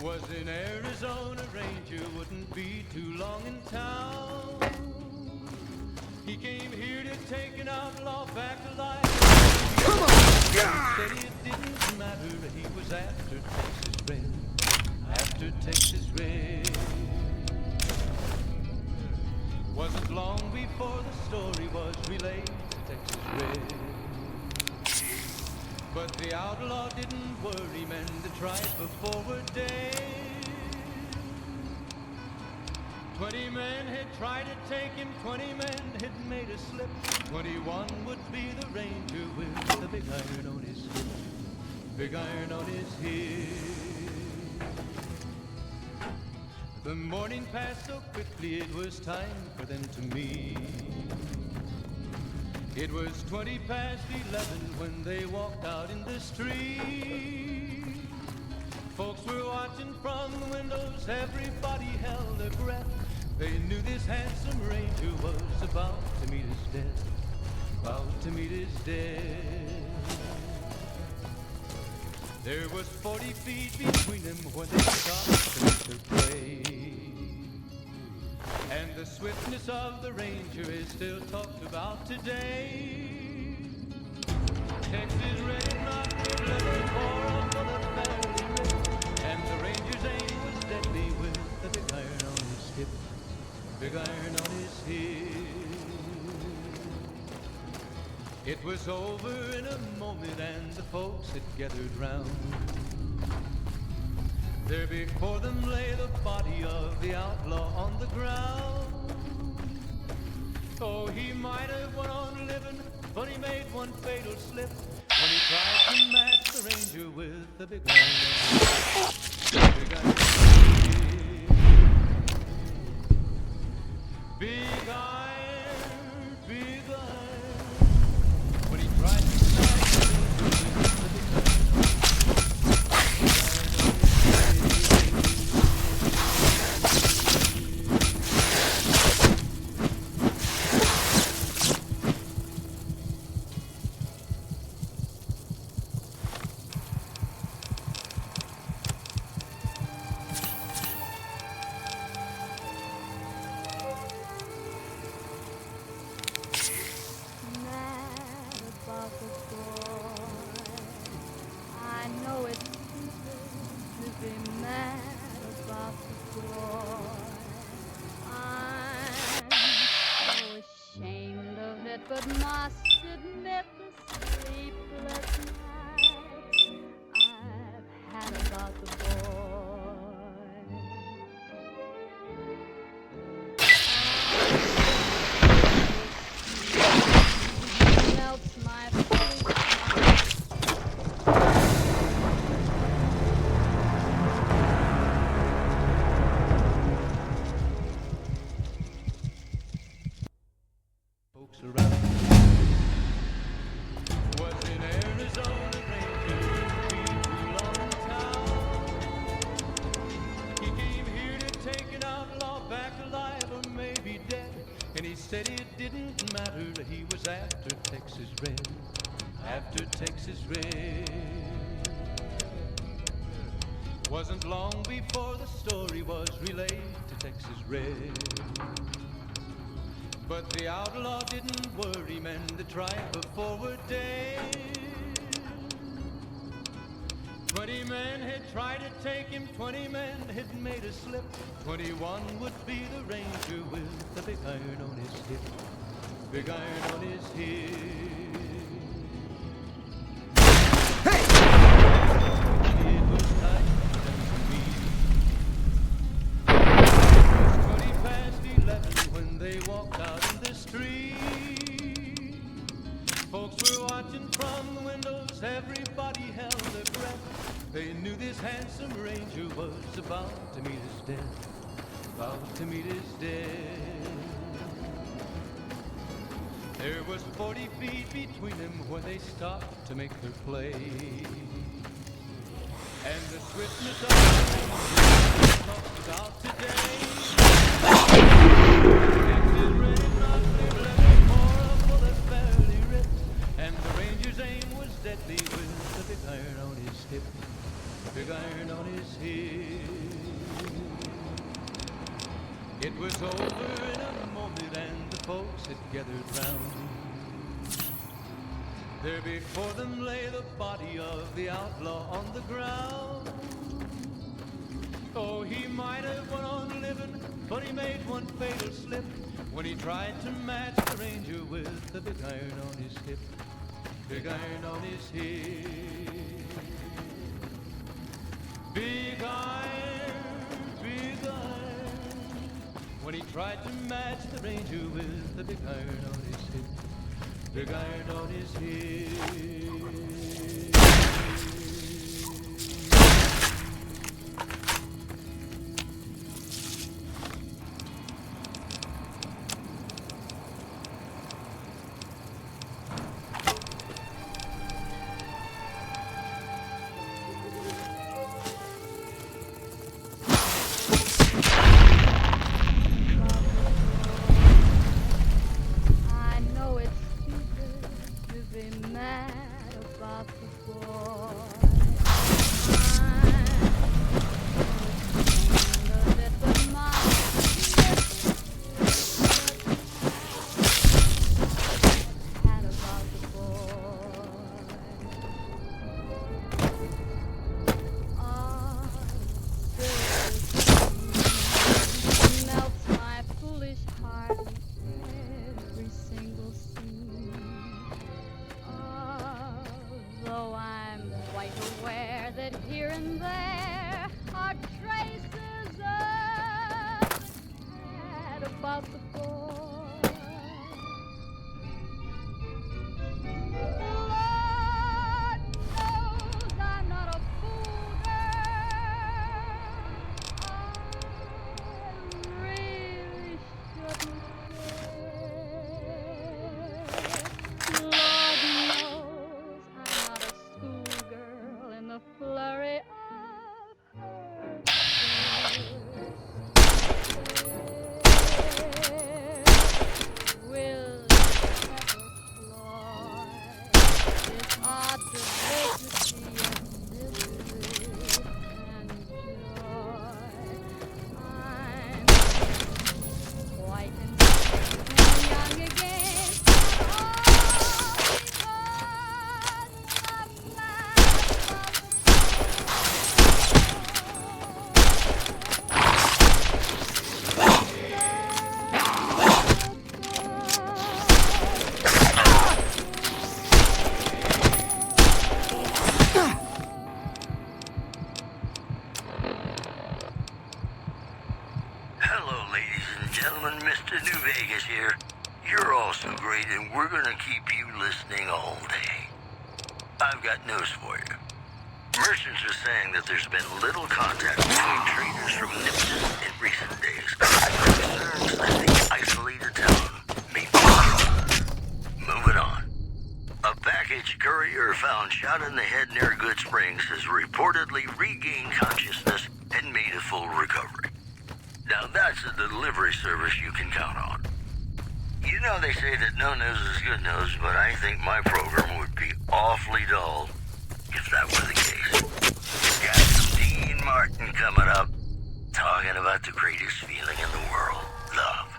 [SPEAKER 10] Was in Arizona, ranger wouldn't be too long in town. He came here to take an outlaw back to life. Come on! Said it didn't matter, he was after Texas Red. After Texas Red. Wasn't long before the story was relayed to Texas Red. But the outlaw didn't worry, men that tried for forward days. 20 men had tried to take him, 20 men had made a slip. 21 would be the ranger with the big iron on his hip. Big iron on his hip. The morning passed so quickly, it was time for them to meet. It was 20 past 11 when they walked out in the street. Folks were watching from the windows, everybody held their breath. They knew this handsome ranger was about to meet his death. About to meet his death. There was 40 feet between them when they stopped to make their play. And the swiftness of the ranger is still talked about today. Texas Red knocked the river for a bullet barely ripped. And the ranger's aim was deadly with the big iron on his hip. Big iron on his hip. It was over in a moment and the folks had gathered round. There before them lay the body of the outlaw on the ground. Oh, he might have went on living, but he made one fatal slip when he tried to match the ranger with the big iron. Big iron. Big iron, big iron. When he tried to match the ranger with the big iron.
[SPEAKER 11] must admit the sleepless nights I've had about the boy. Melts my foolish
[SPEAKER 10] folks around. Was in Arizona, drinking too long town. He came here to take an outlaw back alive or maybe dead. And he said it didn't matter, he was after Texas Red. After Texas Red. Wasn't long before the story was relayed to Texas Red. But the outlaw didn't worry men to try for forward days. 20 men had tried to take him, 20 men had made a slip. 21 would be the ranger with the big iron on his hip. Big iron on his hip. It was night and me. It was 20 past 11 when they walked out in the street. Folks were watching from the windows, everybody held their breath. They knew this handsome ranger was about to meet his death. About to meet his death. There was 40 feet between them when they stopped to make their play. And the swiftness of the ranger talked about today. Texas Red roughly level for a bullet fairly ripped. And the ranger's aim was deadly with the big iron on his hip. Big iron on his hip. It was over in a moment and the folks had gathered round. There before them lay the body of the outlaw on the ground. Oh, he might have went on living, but he made one fatal slip when he tried to match the ranger with the big iron on his hip. Big iron on his hip. Big iron, big iron. When he tried to match the ranger with the big iron on his hip. Big iron on his hip.
[SPEAKER 11] I know it's stupid to be mad about the boy. I'm a little had about the boy. Ah, this melts my foolish heart in every single scene. Although I'm quite aware that here and there are traces of sad about the boy. Lord knows I'm not a fool, girl. I really shouldn't care. Lord knows I'm not a schoolgirl in the flurry of her
[SPEAKER 7] gentlemen, Mr. New Vegas here. You're all so great, and we're gonna keep you listening all day. I've got news for you. Merchants are saying that there's been little contact between traders from Nipton in recent days. Concerns that the isolated town may be troubled. Moving on. A package courier found shot in the head near Good Springs has reportedly regained consciousness and made a full recovery. Now that's a delivery service you can count on. You know they say that no news is good news, but I think my program would be awfully dull if that were the case. Got Dean Martin coming up, talking about the greatest feeling in the world, love.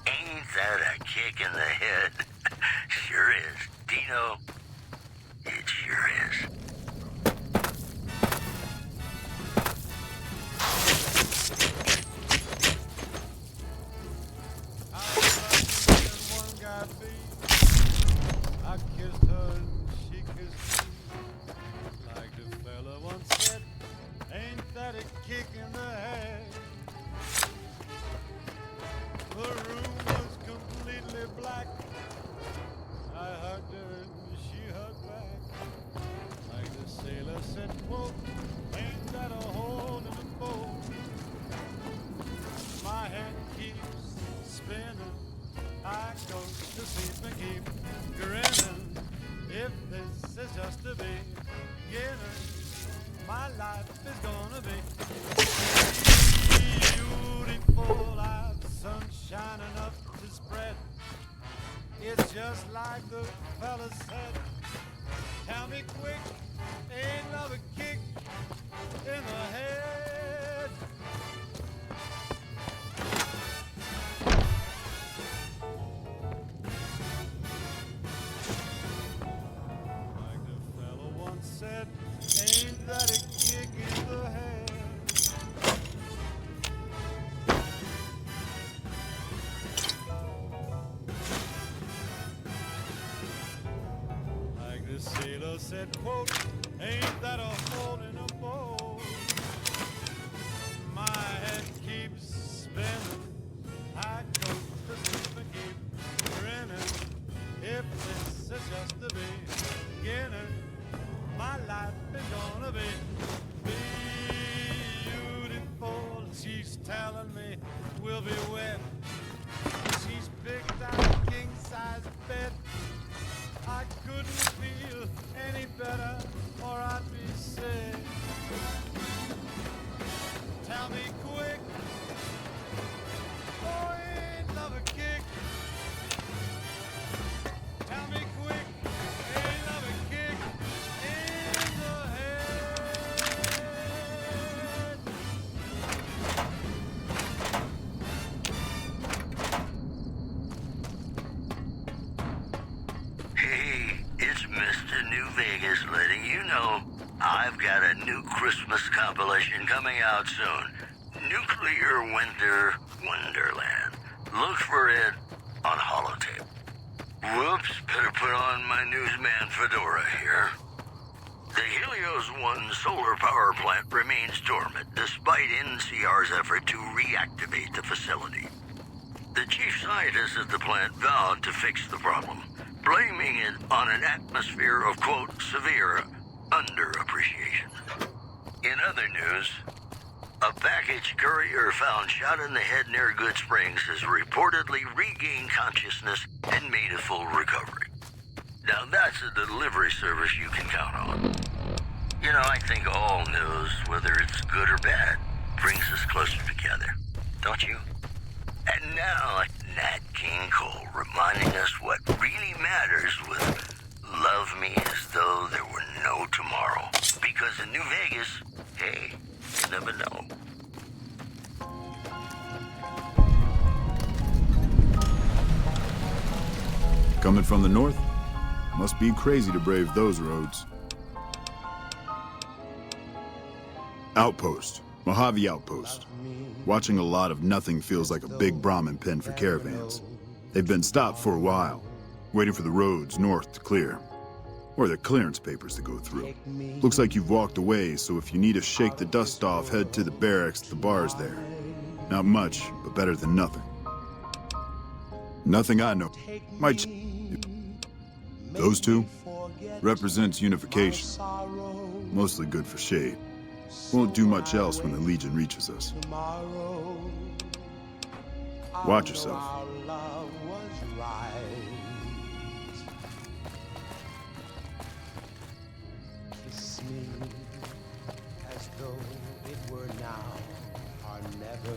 [SPEAKER 7] Ain't that a kick in the head? Sure is. Dino, it sure is.
[SPEAKER 10] I kissed her and she kissed me. Like the fella once said, ain't that a kick in the head? The room was completely black. I hugged her and she hugged back. Like the sailor said, quote, ain't that a hole in the boat? My head keeps spinning. I go to sleep and keep grinning. If this is just the beginning, my life is gonna be beautiful. I've sunshine enough to spread. It's just like the fella said. Tell me quick, ain't love a kick in the head? Said, ain't that a kick in the head? Like the sailor said, quote, ain't that a hole in a boat? My head keeps spinning. I go to sleep and keep grinning. If this is just the beginning, my life is gonna be beautiful. She's telling me we'll be wed. She's picked out a king-size bed. I couldn't feel any better, or I'd be sick. Tell me quick, oh, ain't love a kick? Tell me quick.
[SPEAKER 7] Vegas letting you know I've got a new Christmas compilation coming out soon. Nuclear Winter Wonderland. Look for it on holotape. Whoops, better put on my newsman fedora here. The Helios 1 solar power plant remains dormant despite NCR's effort to reactivate the facility. The chief scientist at the plant vowed to fix the problem, blaming it on an atmosphere of, quote, severe underappreciation. In other news, a package courier found shot in the head near Good Springs has reportedly regained consciousness and made a full recovery. Now that's a delivery service you can count on. You know, I think all news, whether it's good or bad, brings us closer together. Don't you? And now, Nat King Cole reminding us what really matters with Love Me As Though There Were No Tomorrow. Because in New Vegas, hey, you never know.
[SPEAKER 2] Coming from the north? Must be crazy to brave those roads. Outpost. Mojave Outpost. Watching a lot of nothing feels like a big Brahmin pen for caravans. They've been stopped for a while, waiting for the roads north to clear. Or their clearance papers to go through. Looks like you've walked away, so if you need to shake the dust off, head to the barracks at the bars there. Not much, but better than nothing. Nothing I know. Might. Those two represents unification. Mostly good for shade. Won't do much else when the Legion reaches us. Watch yourself.
[SPEAKER 10] Kiss me as though it were now or never.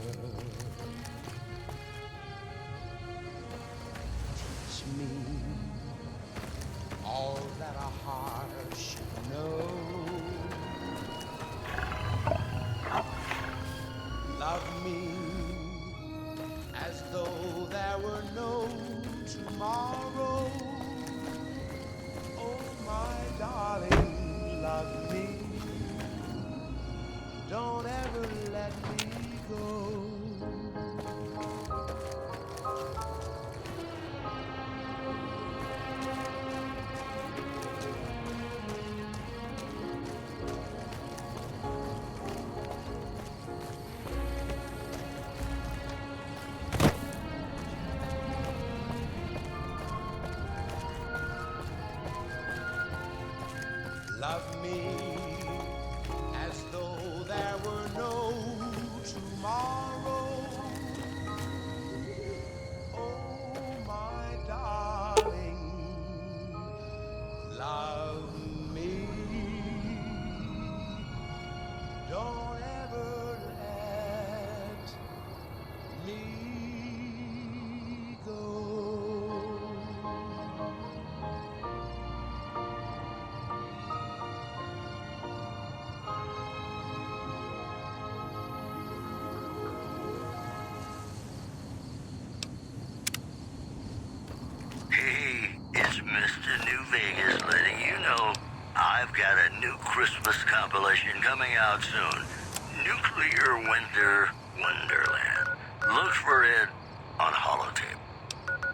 [SPEAKER 10] Teach me all that a heart should know. Love me as though there were no tomorrow. Oh, my darling, love me. Don't ever let me go. Love me as though there were no tomorrow. Oh, my darling, love me. Don't ever let me go.
[SPEAKER 7] Hey, it's Mr. New Vegas letting you know I've got a new Christmas compilation coming out soon. Nuclear Winter Wonderland. Look for it on holotape.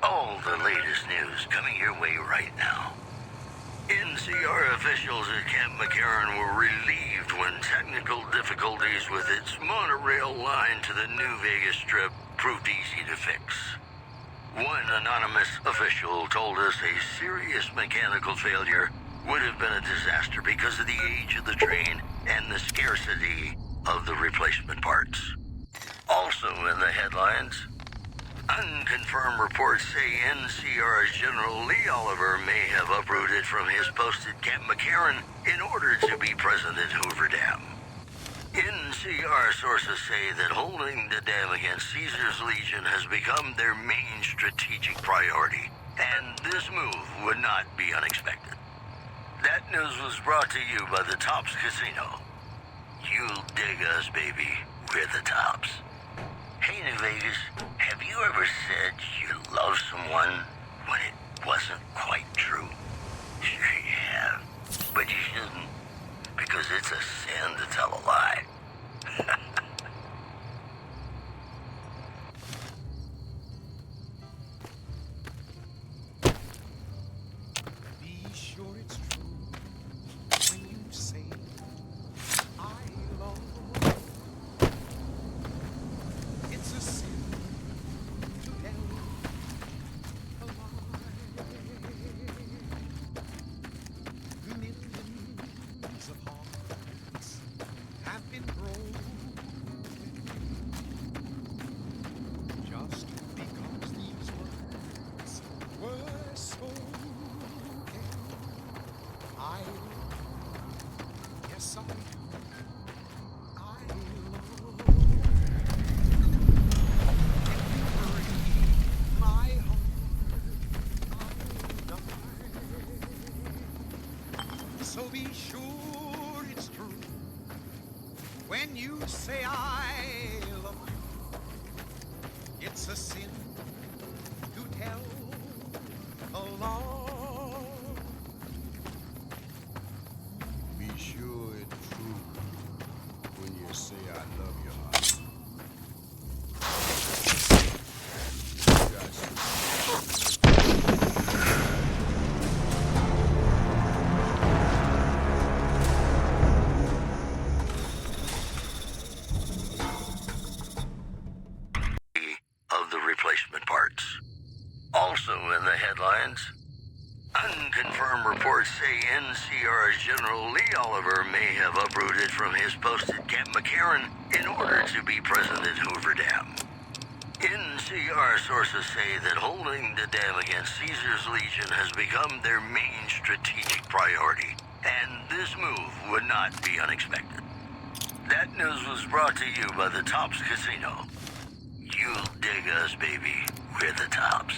[SPEAKER 7] All the latest news coming your way right now. NCR officials at Camp McCarran were relieved when technical difficulties with its monorail line to the New Vegas Strip proved easy to fix. One anonymous official told us a serious mechanical failure would have been a disaster because of the age of the train and the scarcity of the replacement parts. Also in the headlines, unconfirmed reports say NCR's General Lee Oliver may have uprooted from his post at Camp McCarran in order to be present at Hoover Dam. NCR sources say that holding the dam against Caesar's Legion has become their main strategic priority, and this move would not be unexpected. That news was brought to you by the Tops Casino. You'll dig us, baby. We're the Tops. Hey, New Vegas, have you ever said you love someone when it wasn't quite true? Sure you have, but you shouldn't, because it's a sin to tell a lie.
[SPEAKER 10] Be sure it's true when you say I love. It's a sin to tell a lie. Millions of hearts have been broken just because these words were spoken. I, yes I do. I love. If you break my heart, I'll die. So be sure it's true when you say I love you. It's a sin to tell a lie. Be sure it's true when you say I love you, honey.
[SPEAKER 7] Of the replacement parts. friends. Unconfirmed reports say NCR's General Lee Oliver may have uprooted from his post at Camp McCarran in order to be present at Hoover Dam. NCR sources say that holding the dam against Caesar's Legion has become their main strategic priority, and this move would not be unexpected. That news was brought to you by the Tops Casino. You'll dig us, baby. We're the Tops.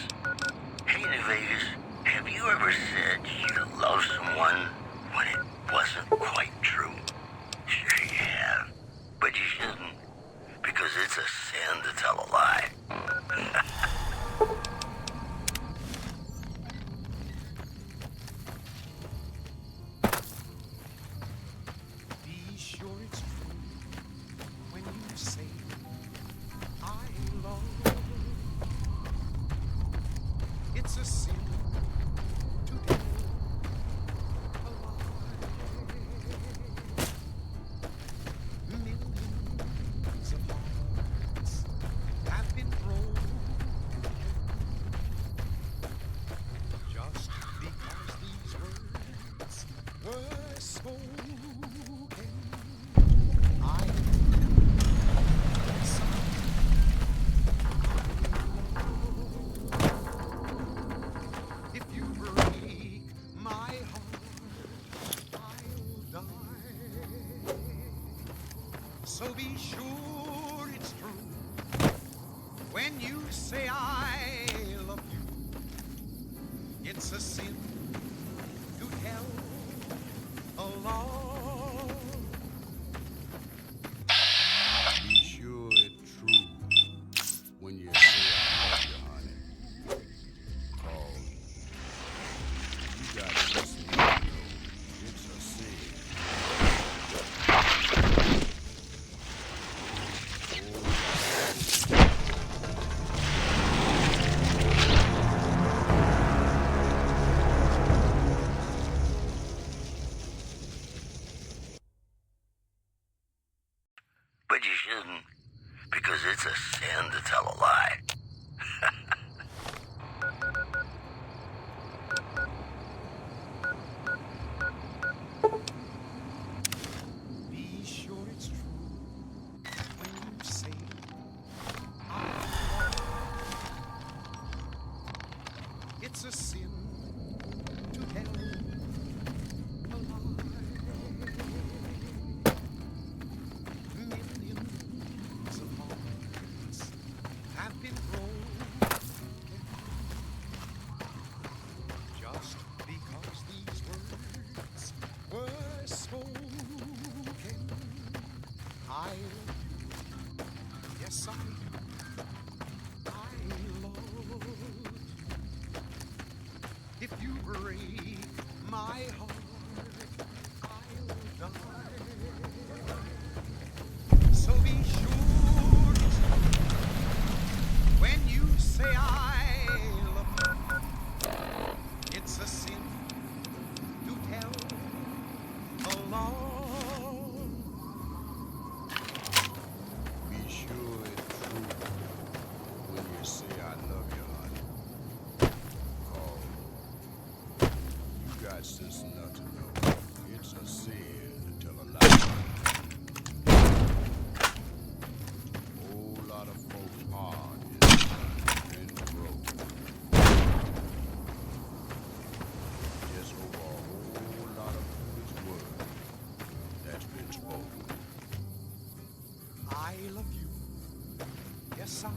[SPEAKER 7] Hey, New Vegas, have you ever said you love someone when it wasn't quite true? Sure you have, but you shouldn't, because it's a sin to tell a lie.
[SPEAKER 18] Be sure it's true when you say I love. It's a sin to tell a lie. Millions of hearts have been broken just because these words were spoken. I if you break my heart, I'll die. So be sure it's true when you say I love you. It's a sin to tell a lie.
[SPEAKER 19] Be sure it's true when you say I love you, honey. 'Cause you got this in you. It's a sin.
[SPEAKER 7] But you shouldn't, because it's a sin to tell a lie.
[SPEAKER 18] Be sure it's true when you say I love. It's a sin to tell a lie. Millions of hearts have been broken just because these words were spoken. I love you. Yes, I do. I love you. If you break my heart, I'll die. So be sure it's true when you say I love you. It's a sin to tell a lie.
[SPEAKER 19] Be sure it's true when you say I love you, honey. 'Cause you got sense enough to know it's a sin to tell a lie. Whole lot of folks' heart is been broken. Just over a whole lot of foolish words that's been spoken.
[SPEAKER 18] I love you. Yes, I do.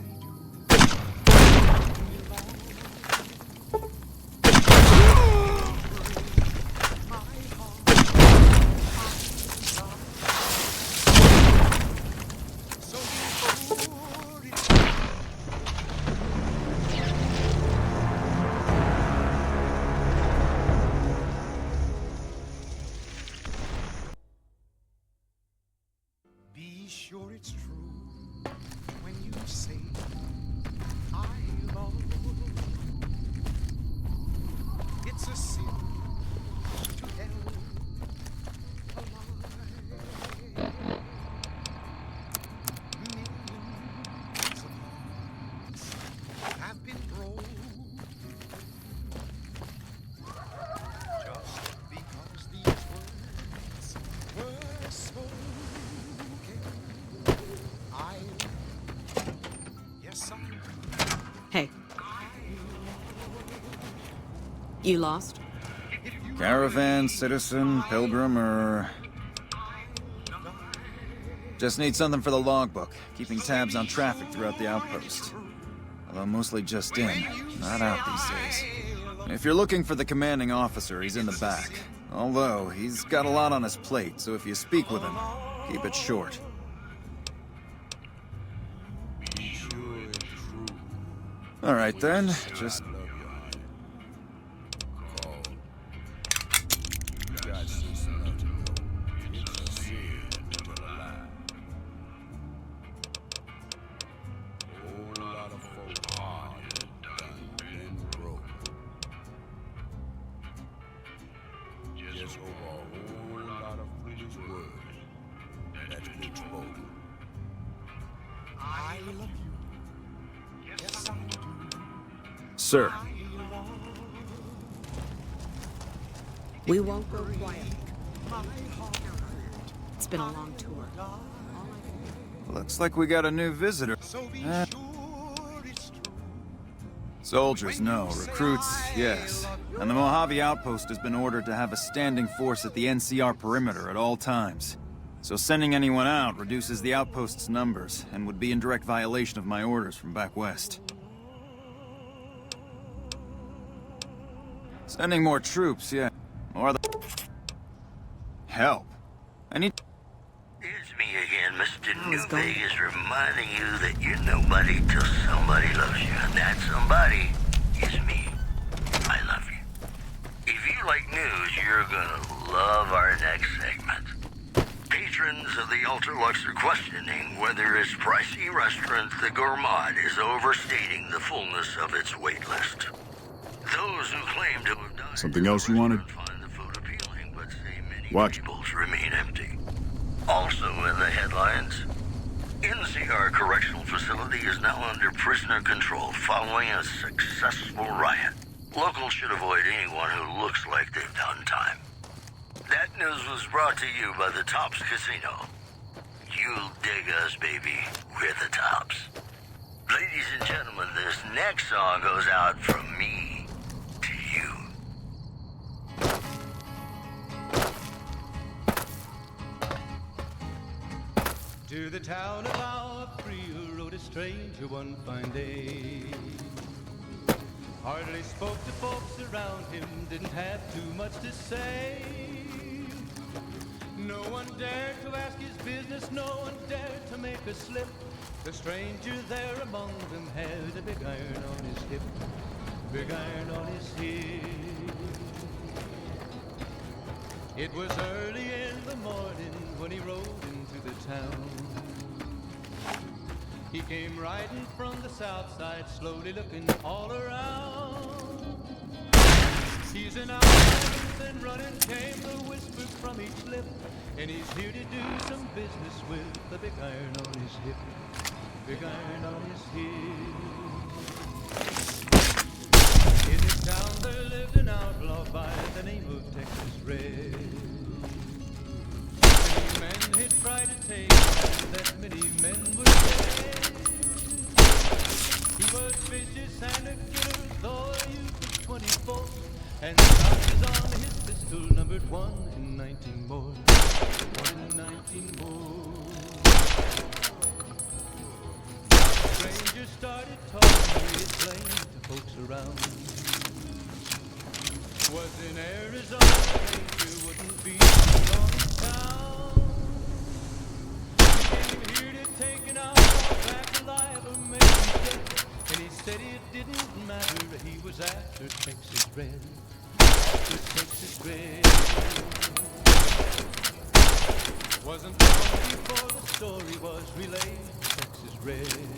[SPEAKER 18] Be sure it's true when you say I love. It's a sin to tell a lie. Millions of hearts have been broken
[SPEAKER 14] You lost?
[SPEAKER 20] Caravan, citizen, pilgrim, or... Just need something for the logbook, keeping tabs on traffic throughout the outpost. Although mostly just in, not out these days. If you're looking for the commanding officer, he's in the back. Although, he's got a lot on his plate, so if you speak with him, keep it short. Alright then, just... Sir.
[SPEAKER 21] We won't go quiet. It's been a long tour.
[SPEAKER 20] Looks like we got a new visitor. Soldiers, no. Recruits, yes. And the Mojave outpost has been ordered to have a standing force at the NCR perimeter at all times. So sending anyone out reduces the outpost's numbers, and would be in direct violation of my orders from back west. Sending more troops, yeah. Or the... Help. I need...
[SPEAKER 7] It's me again, Mr. New Vegas, reminding you that you're nobody till somebody loves you. And that somebody is me. I love you. If you like news, you're gonna love our next segment. Patrons of the Ultralux are questioning whether its pricey restaurant, the Gourmand, is overstating the fullness of its wait list. Those who claim to have died...
[SPEAKER 2] Something else you wanted?
[SPEAKER 7] ...find the food appealing, but say many
[SPEAKER 2] Watch.
[SPEAKER 7] tables remain empty. Also in the headlines, NCR Correctional Facility is now under prisoner control following a successful riot. Locals should avoid anyone who looks like they've done time. That news was brought to you by the Tops Casino. You'll dig us, baby. We're the Tops. Ladies and gentlemen, this next song goes out from me to you.
[SPEAKER 10] To the town of our free rode a stranger one fine day. Hardly spoke to folks around him, didn't have too much to say. No one dared to ask his business, no one dared to make a slip. The stranger there among them had a big iron on his hip, big iron on his hip. It was early in the morning when he rode into the town. He came riding from the south side, slowly looking all around. He's an outlaw, and running came the whisper from each lip, and he's here to do some business with the big iron on his hip, big iron on his hip. In his town there lived an outlaw by the name of Texas Red. Many men he'd tried to take, and that many men were dead. He was vicious and a killer, though a youth of 24, and the charges on his pistol numbered 1 in 19 more, 1 in 19 more. The stranger started talking, he explained to folks around. Was in Arizona, stranger wouldn't be long in town. He came here to take an outlaw back alive or maybe dead, and he said it didn't matter, he was after Texas Red, after Texas Red. Wasn't long before the story was relayed to Texas Red.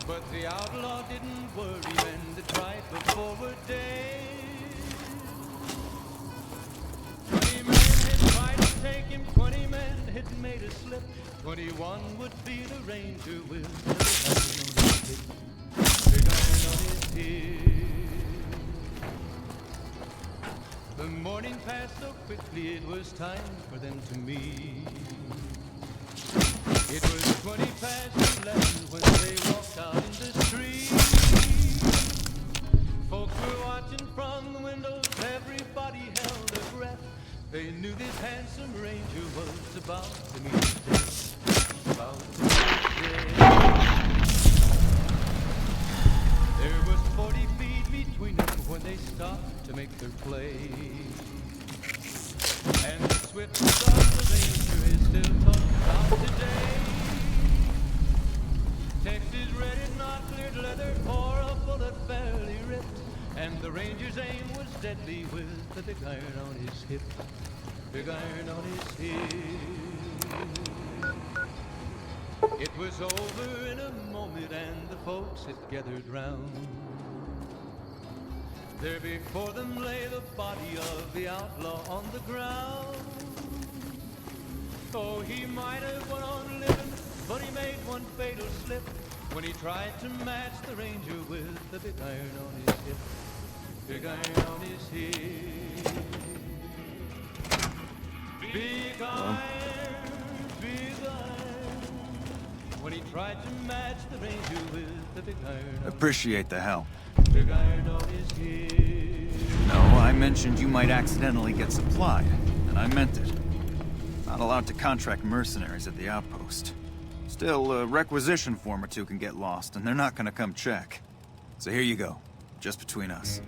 [SPEAKER 10] But the outlaw didn't worry, men that tried before were dead. 20 men had tried to take him, 20 men had made a slip. 21 would be the ranger with the big iron on his hip. The morning passed so quickly, it was time for them to meet. It was 20 past 11 when they walked out in the street. Folks were watching watching from the windows, everybody held their breath. They knew this handsome ranger was about to meet death. About to meet death. There was 40 feet between them when they stopped to make their play. And the swiftness of the ranger is still talked about today. Texas red, not cleared leather, or a bullet fairly ripped. And the ranger's aim was deadly with the big iron on his hip. Big iron on his hip. It was over in a moment and the folks had gathered round. There before them lay the body of the outlaw on the ground. Oh, he might have went on living, but he made one fatal slip when he tried to match the ranger with the big iron on his hip. Big iron on his hip. Big iron, big iron. When he tried to match the ranger with the big iron.
[SPEAKER 20] Appreciate the help.
[SPEAKER 10] Big iron on his hip.
[SPEAKER 20] No, I mentioned you might accidentally get supplied, and I meant it. Not allowed to contract mercenaries at the outpost. Still, a requisition form or two can get lost, and they're not gonna come check. So here you go, just between us.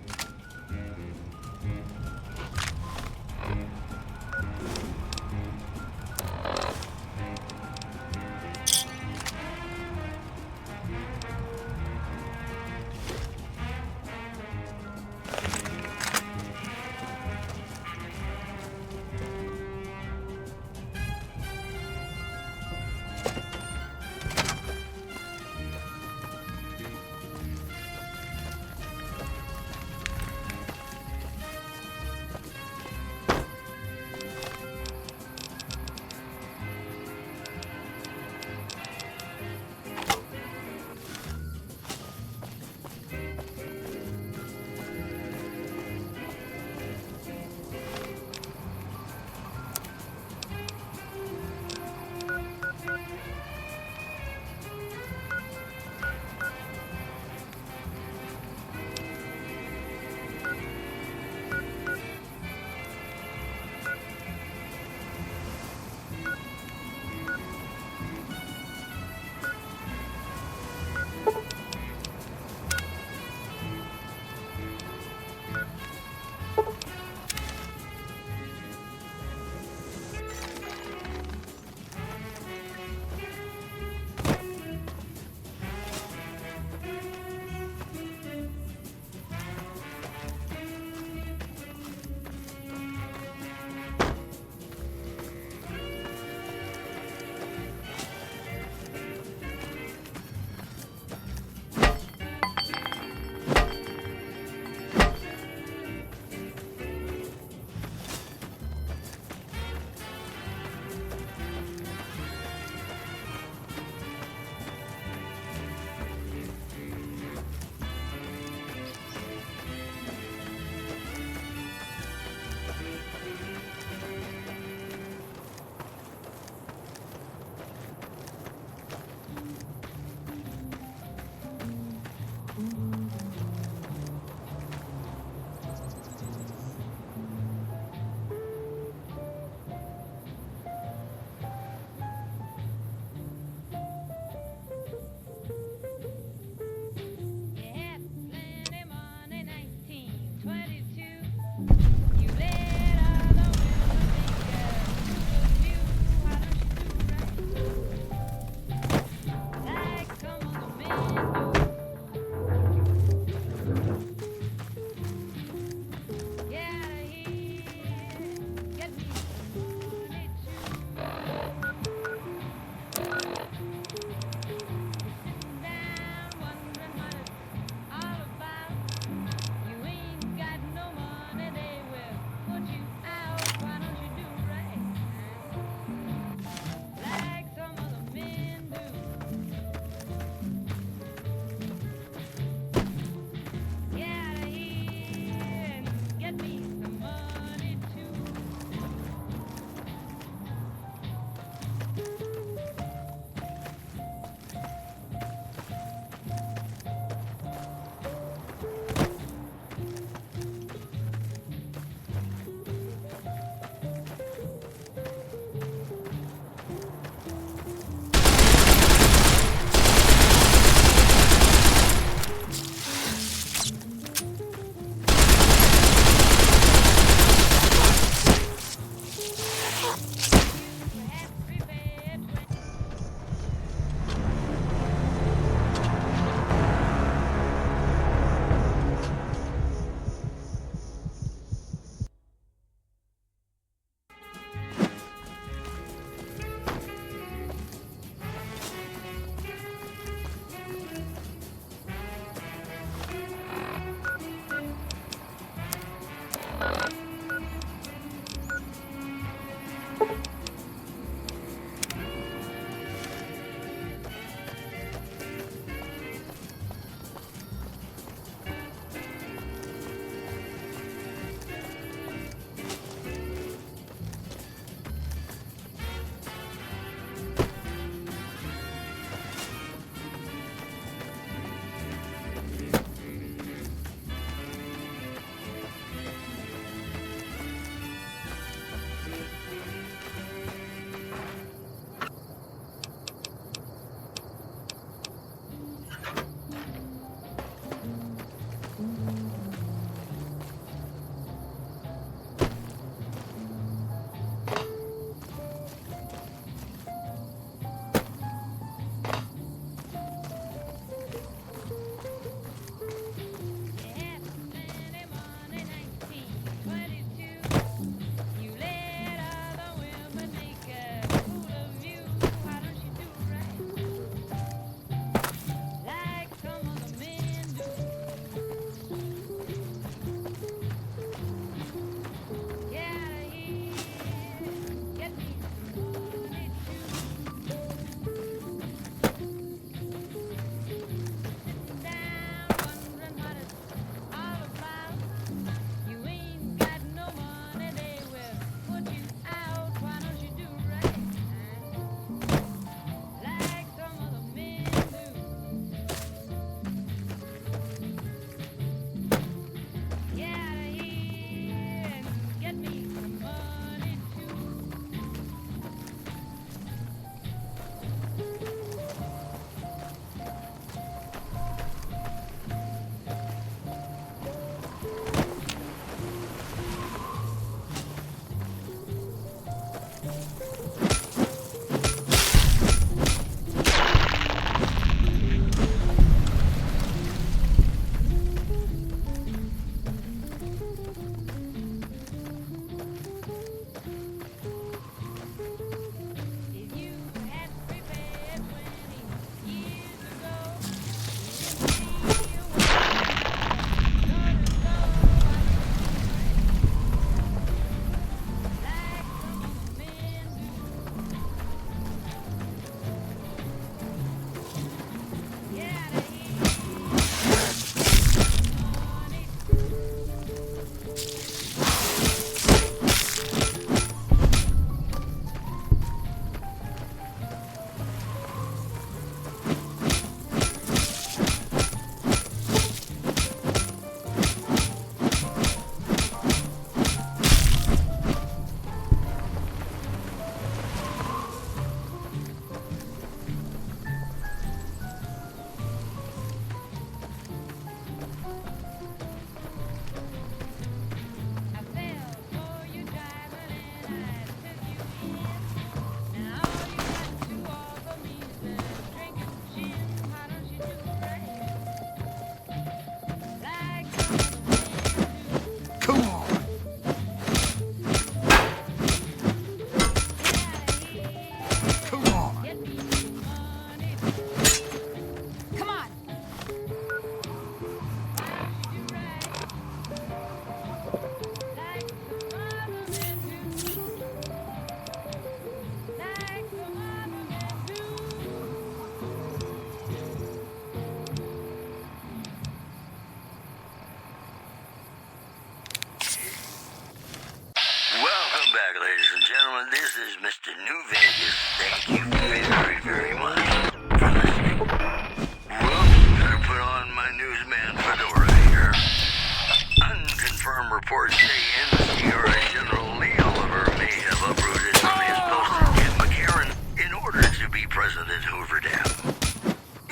[SPEAKER 7] present at Hoover Dam.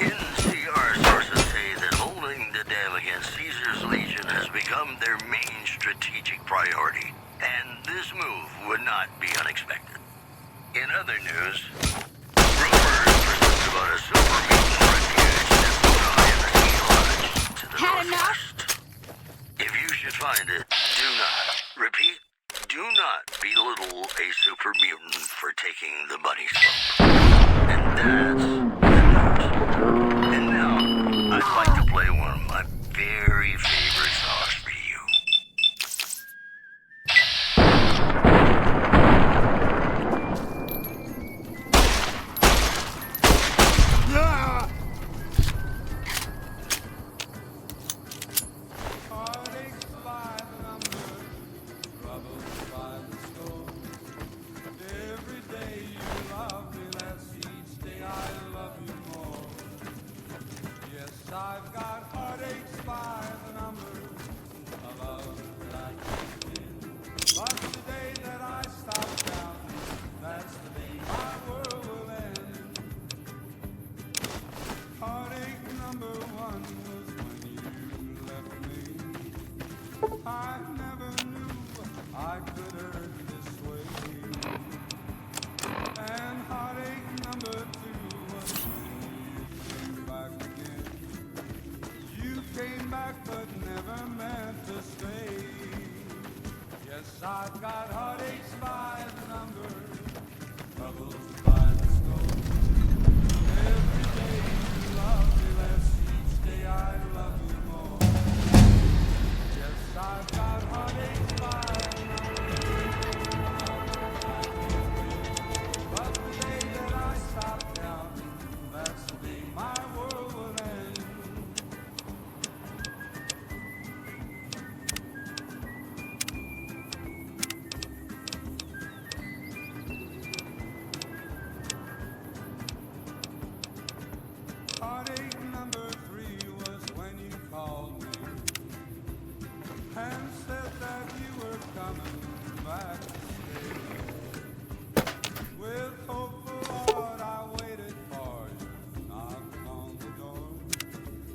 [SPEAKER 7] NCR sources say that holding the dam against Caesar's Legion has become their main strategic priority, and this move would not be unexpected. In other news, rumors persist about a super mutant refuge that's nearby in the Sea Lodge to the northwest. If you should find it, do not, repeat, do not belittle a super mutant for taking the bunny slope. And that's the news. And now, I'd like to play one of my very favorite songs for you.
[SPEAKER 10] I've got heartaches by the number of others that I can't win. But the day that I stop counting, that's the day my world will end. Heartache number one was when you left me. I never knew I could hurt this way. And heartache number two was when you came back again. Came back but never meant to stay. Yes, I've got heartaches by the number, troubles by the score. Every day you love me less, each day I love you more. Yes, I've got heartaches by the number, but the day that I stop counting, that's the day my world will end. Heartache number three was when you called me and said that you were coming back to stay. With hopeful heart I waited for you, knocked on the door.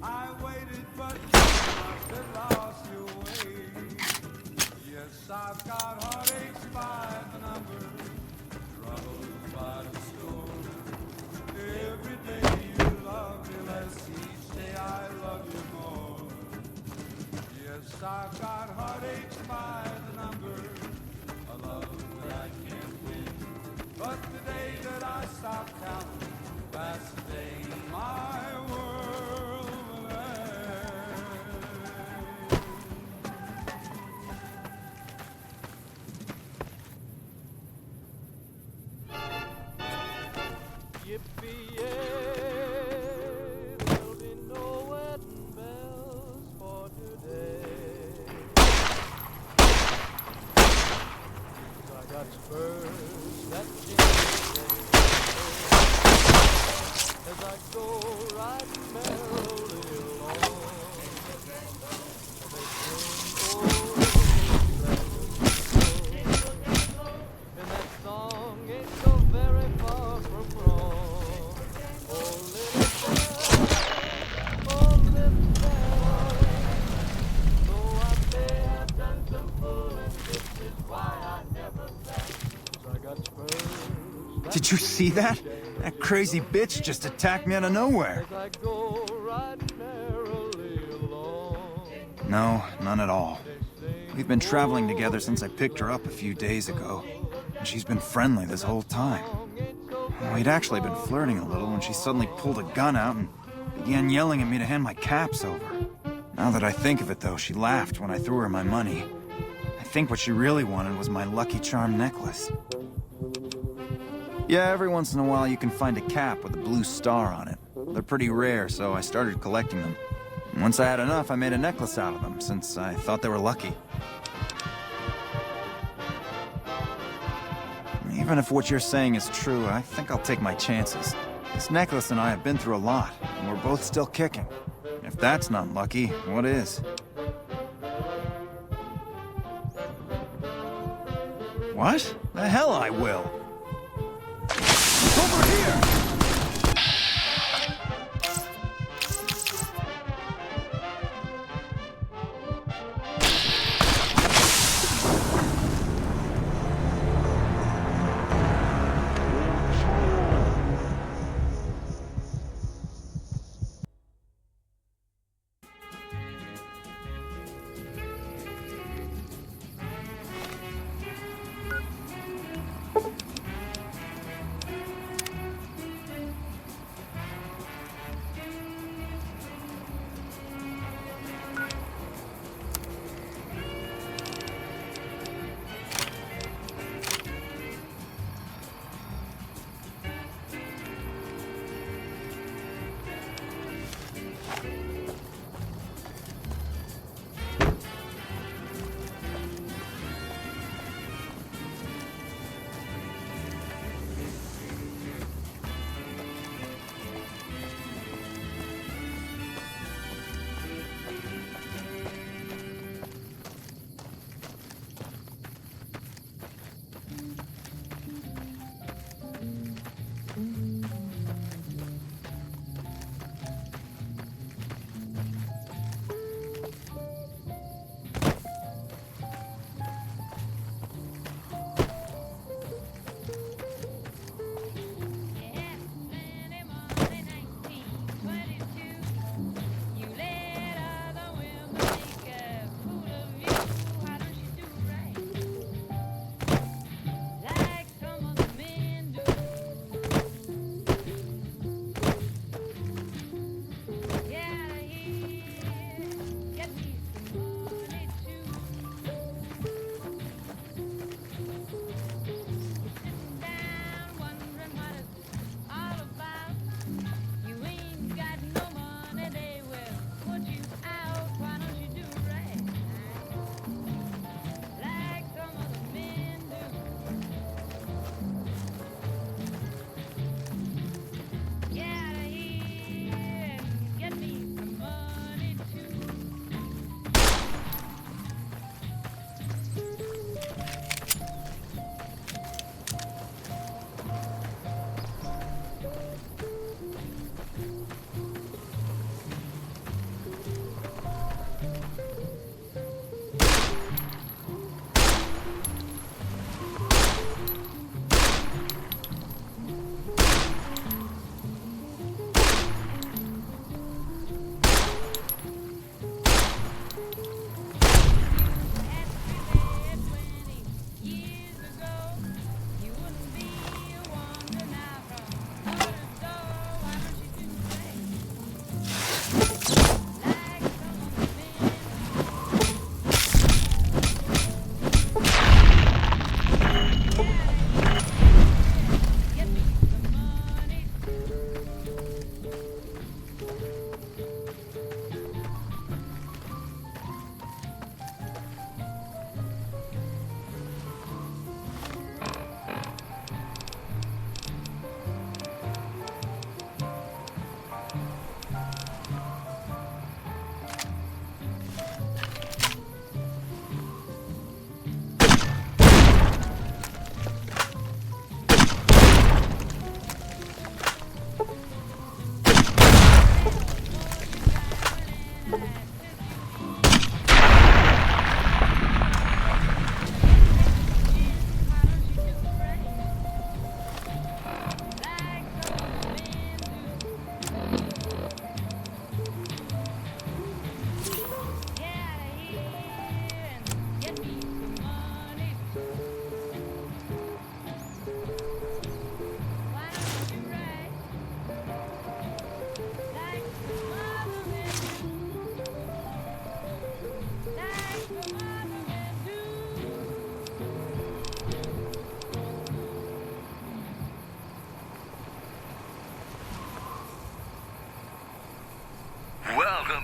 [SPEAKER 10] I waited but you must have lost your way. Yes, I've got heartaches by the number, troubles by the score. Every day you love me less, each day I love you more. Yes, I've got heartaches by the number, a love that I can't win. But the day that I stop counting, that's the day my world will end. Yippee-yay, there'll be no wedding bells for today. 'Cause I got spurs that jingle as I go riding merrily along. They sing, oh, and that song ain't so very far from wrong. Oh, little bell, though I may have done some fooling, this is why I never sang. 'Cause I got spurs.
[SPEAKER 20] Did you see that? That crazy bitch just attacked me out of nowhere.
[SPEAKER 10] As I go riding merrily along.
[SPEAKER 20] No, none at all. We've been traveling together since I picked her up a few days ago, and she's been friendly this whole time. We'd actually been flirting a little when she suddenly pulled a gun out and began yelling at me to hand my caps over. Now that I think of it, though, she laughed when I threw her my money. I think what she really wanted was my Lucky Charm necklace. Yeah, every once in a while you can find a cap with a blue star on it. They're pretty rare, so I started collecting them. And once I had enough, I made a necklace out of them, since I thought they were lucky. Even if what you're saying is true, I think I'll take my chances. This necklace and I have been through a lot, and we're both still kicking. If that's not lucky, what is? What? The hell I will! Over here!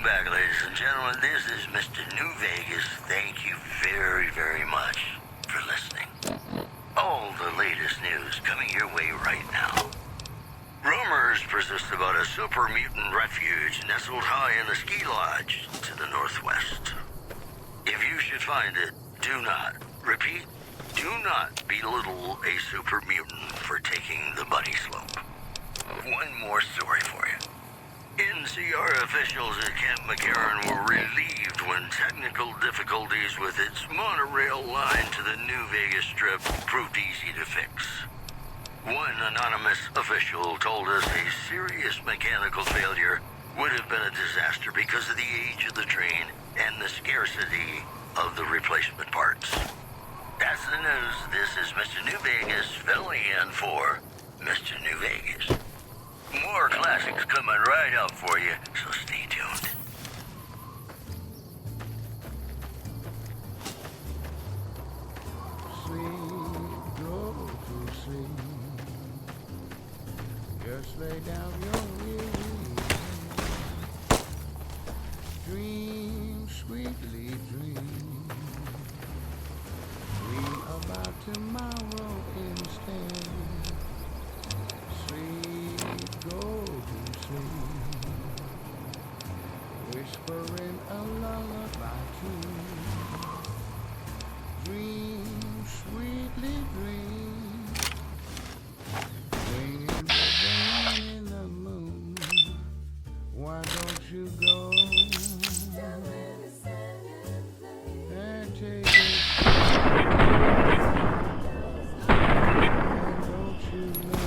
[SPEAKER 7] back, ladies and gentlemen. This is Mr. New Vegas. Thank you very, very much for listening. All the latest news coming your way right now. Rumors persist about a super mutant refuge nestled high in the ski lodge to the northwest. If you should find it, do not, repeat, do not belittle a super mutant for taking the bunny slope. One more story for you. NCR officials at Camp McCarran were relieved when technical difficulties with its monorail line to the New Vegas Strip proved easy to fix. One anonymous official told us a serious mechanical failure would have been a disaster because of the age of the train and the scarcity of the replacement parts. That's the news. This is Mr. New Vegas filling in for Mr. New Vegas. More classics coming right up for you, so stay tuned.
[SPEAKER 19] Sleep, go to sleep. Just lay down your head. Dream, sweetly dream. Dream about tomorrow instead. Sleep, go to sleep. Whispering a lullaby to you. Dream, sweetly dream. Waiting for the light in the moon. Why don't you go and take it? And don't you know?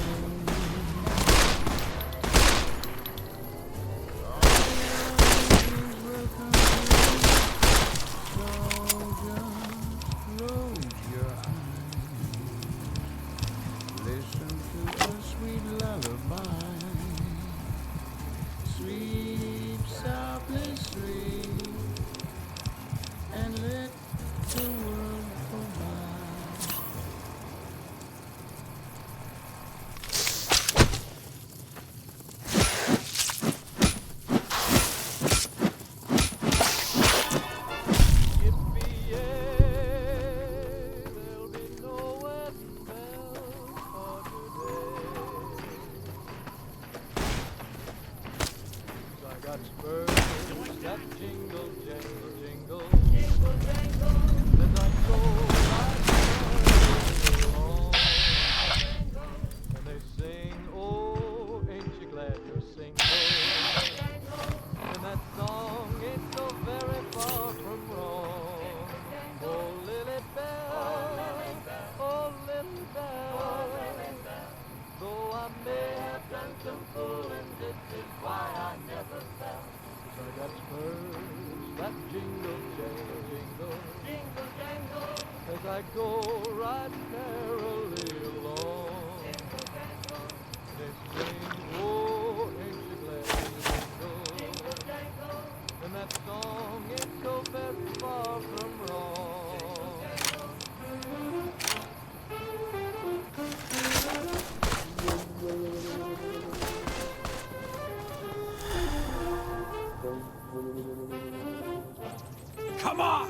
[SPEAKER 19] All your dreams will come true. So just close your eyes. Listen to a sweet lullaby. Sleep softly, sleep, and let the world go by.
[SPEAKER 10] There'll be no wedding bells for today. I got spurs that jingle, jangle, jingle, jingle, jangle. As I go right along, and they sing, "Oh, ain't you glad you're single?" And that song ain't so very far from wrong. Oh, Lily Bell, oh, Lily Bell, though I may have done some fooling, this is why I never fell. 'Cause I got spurs that jingle, jangle, jingle, jingle, jangle, as I go right merrily along. They sing, "Oh, ain't you glad you jingle?" And that song ain't so very far from wrong.
[SPEAKER 1] Come on!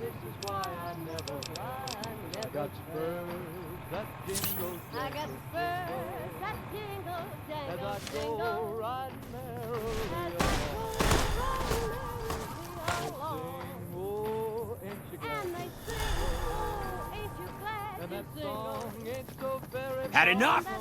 [SPEAKER 10] This is why I never mind. I got spurs that jingle,
[SPEAKER 11] I got spurs that jingle,
[SPEAKER 10] as
[SPEAKER 11] jangle,
[SPEAKER 10] I
[SPEAKER 11] jingle.
[SPEAKER 10] go riding merrily
[SPEAKER 11] As I go riding merrily along.
[SPEAKER 10] oh, ain't you glad?
[SPEAKER 11] And they sing, oh, ain't you glad
[SPEAKER 10] And
[SPEAKER 11] you
[SPEAKER 10] that
[SPEAKER 11] single?
[SPEAKER 10] song ain't so very
[SPEAKER 1] Had enough?
[SPEAKER 10] long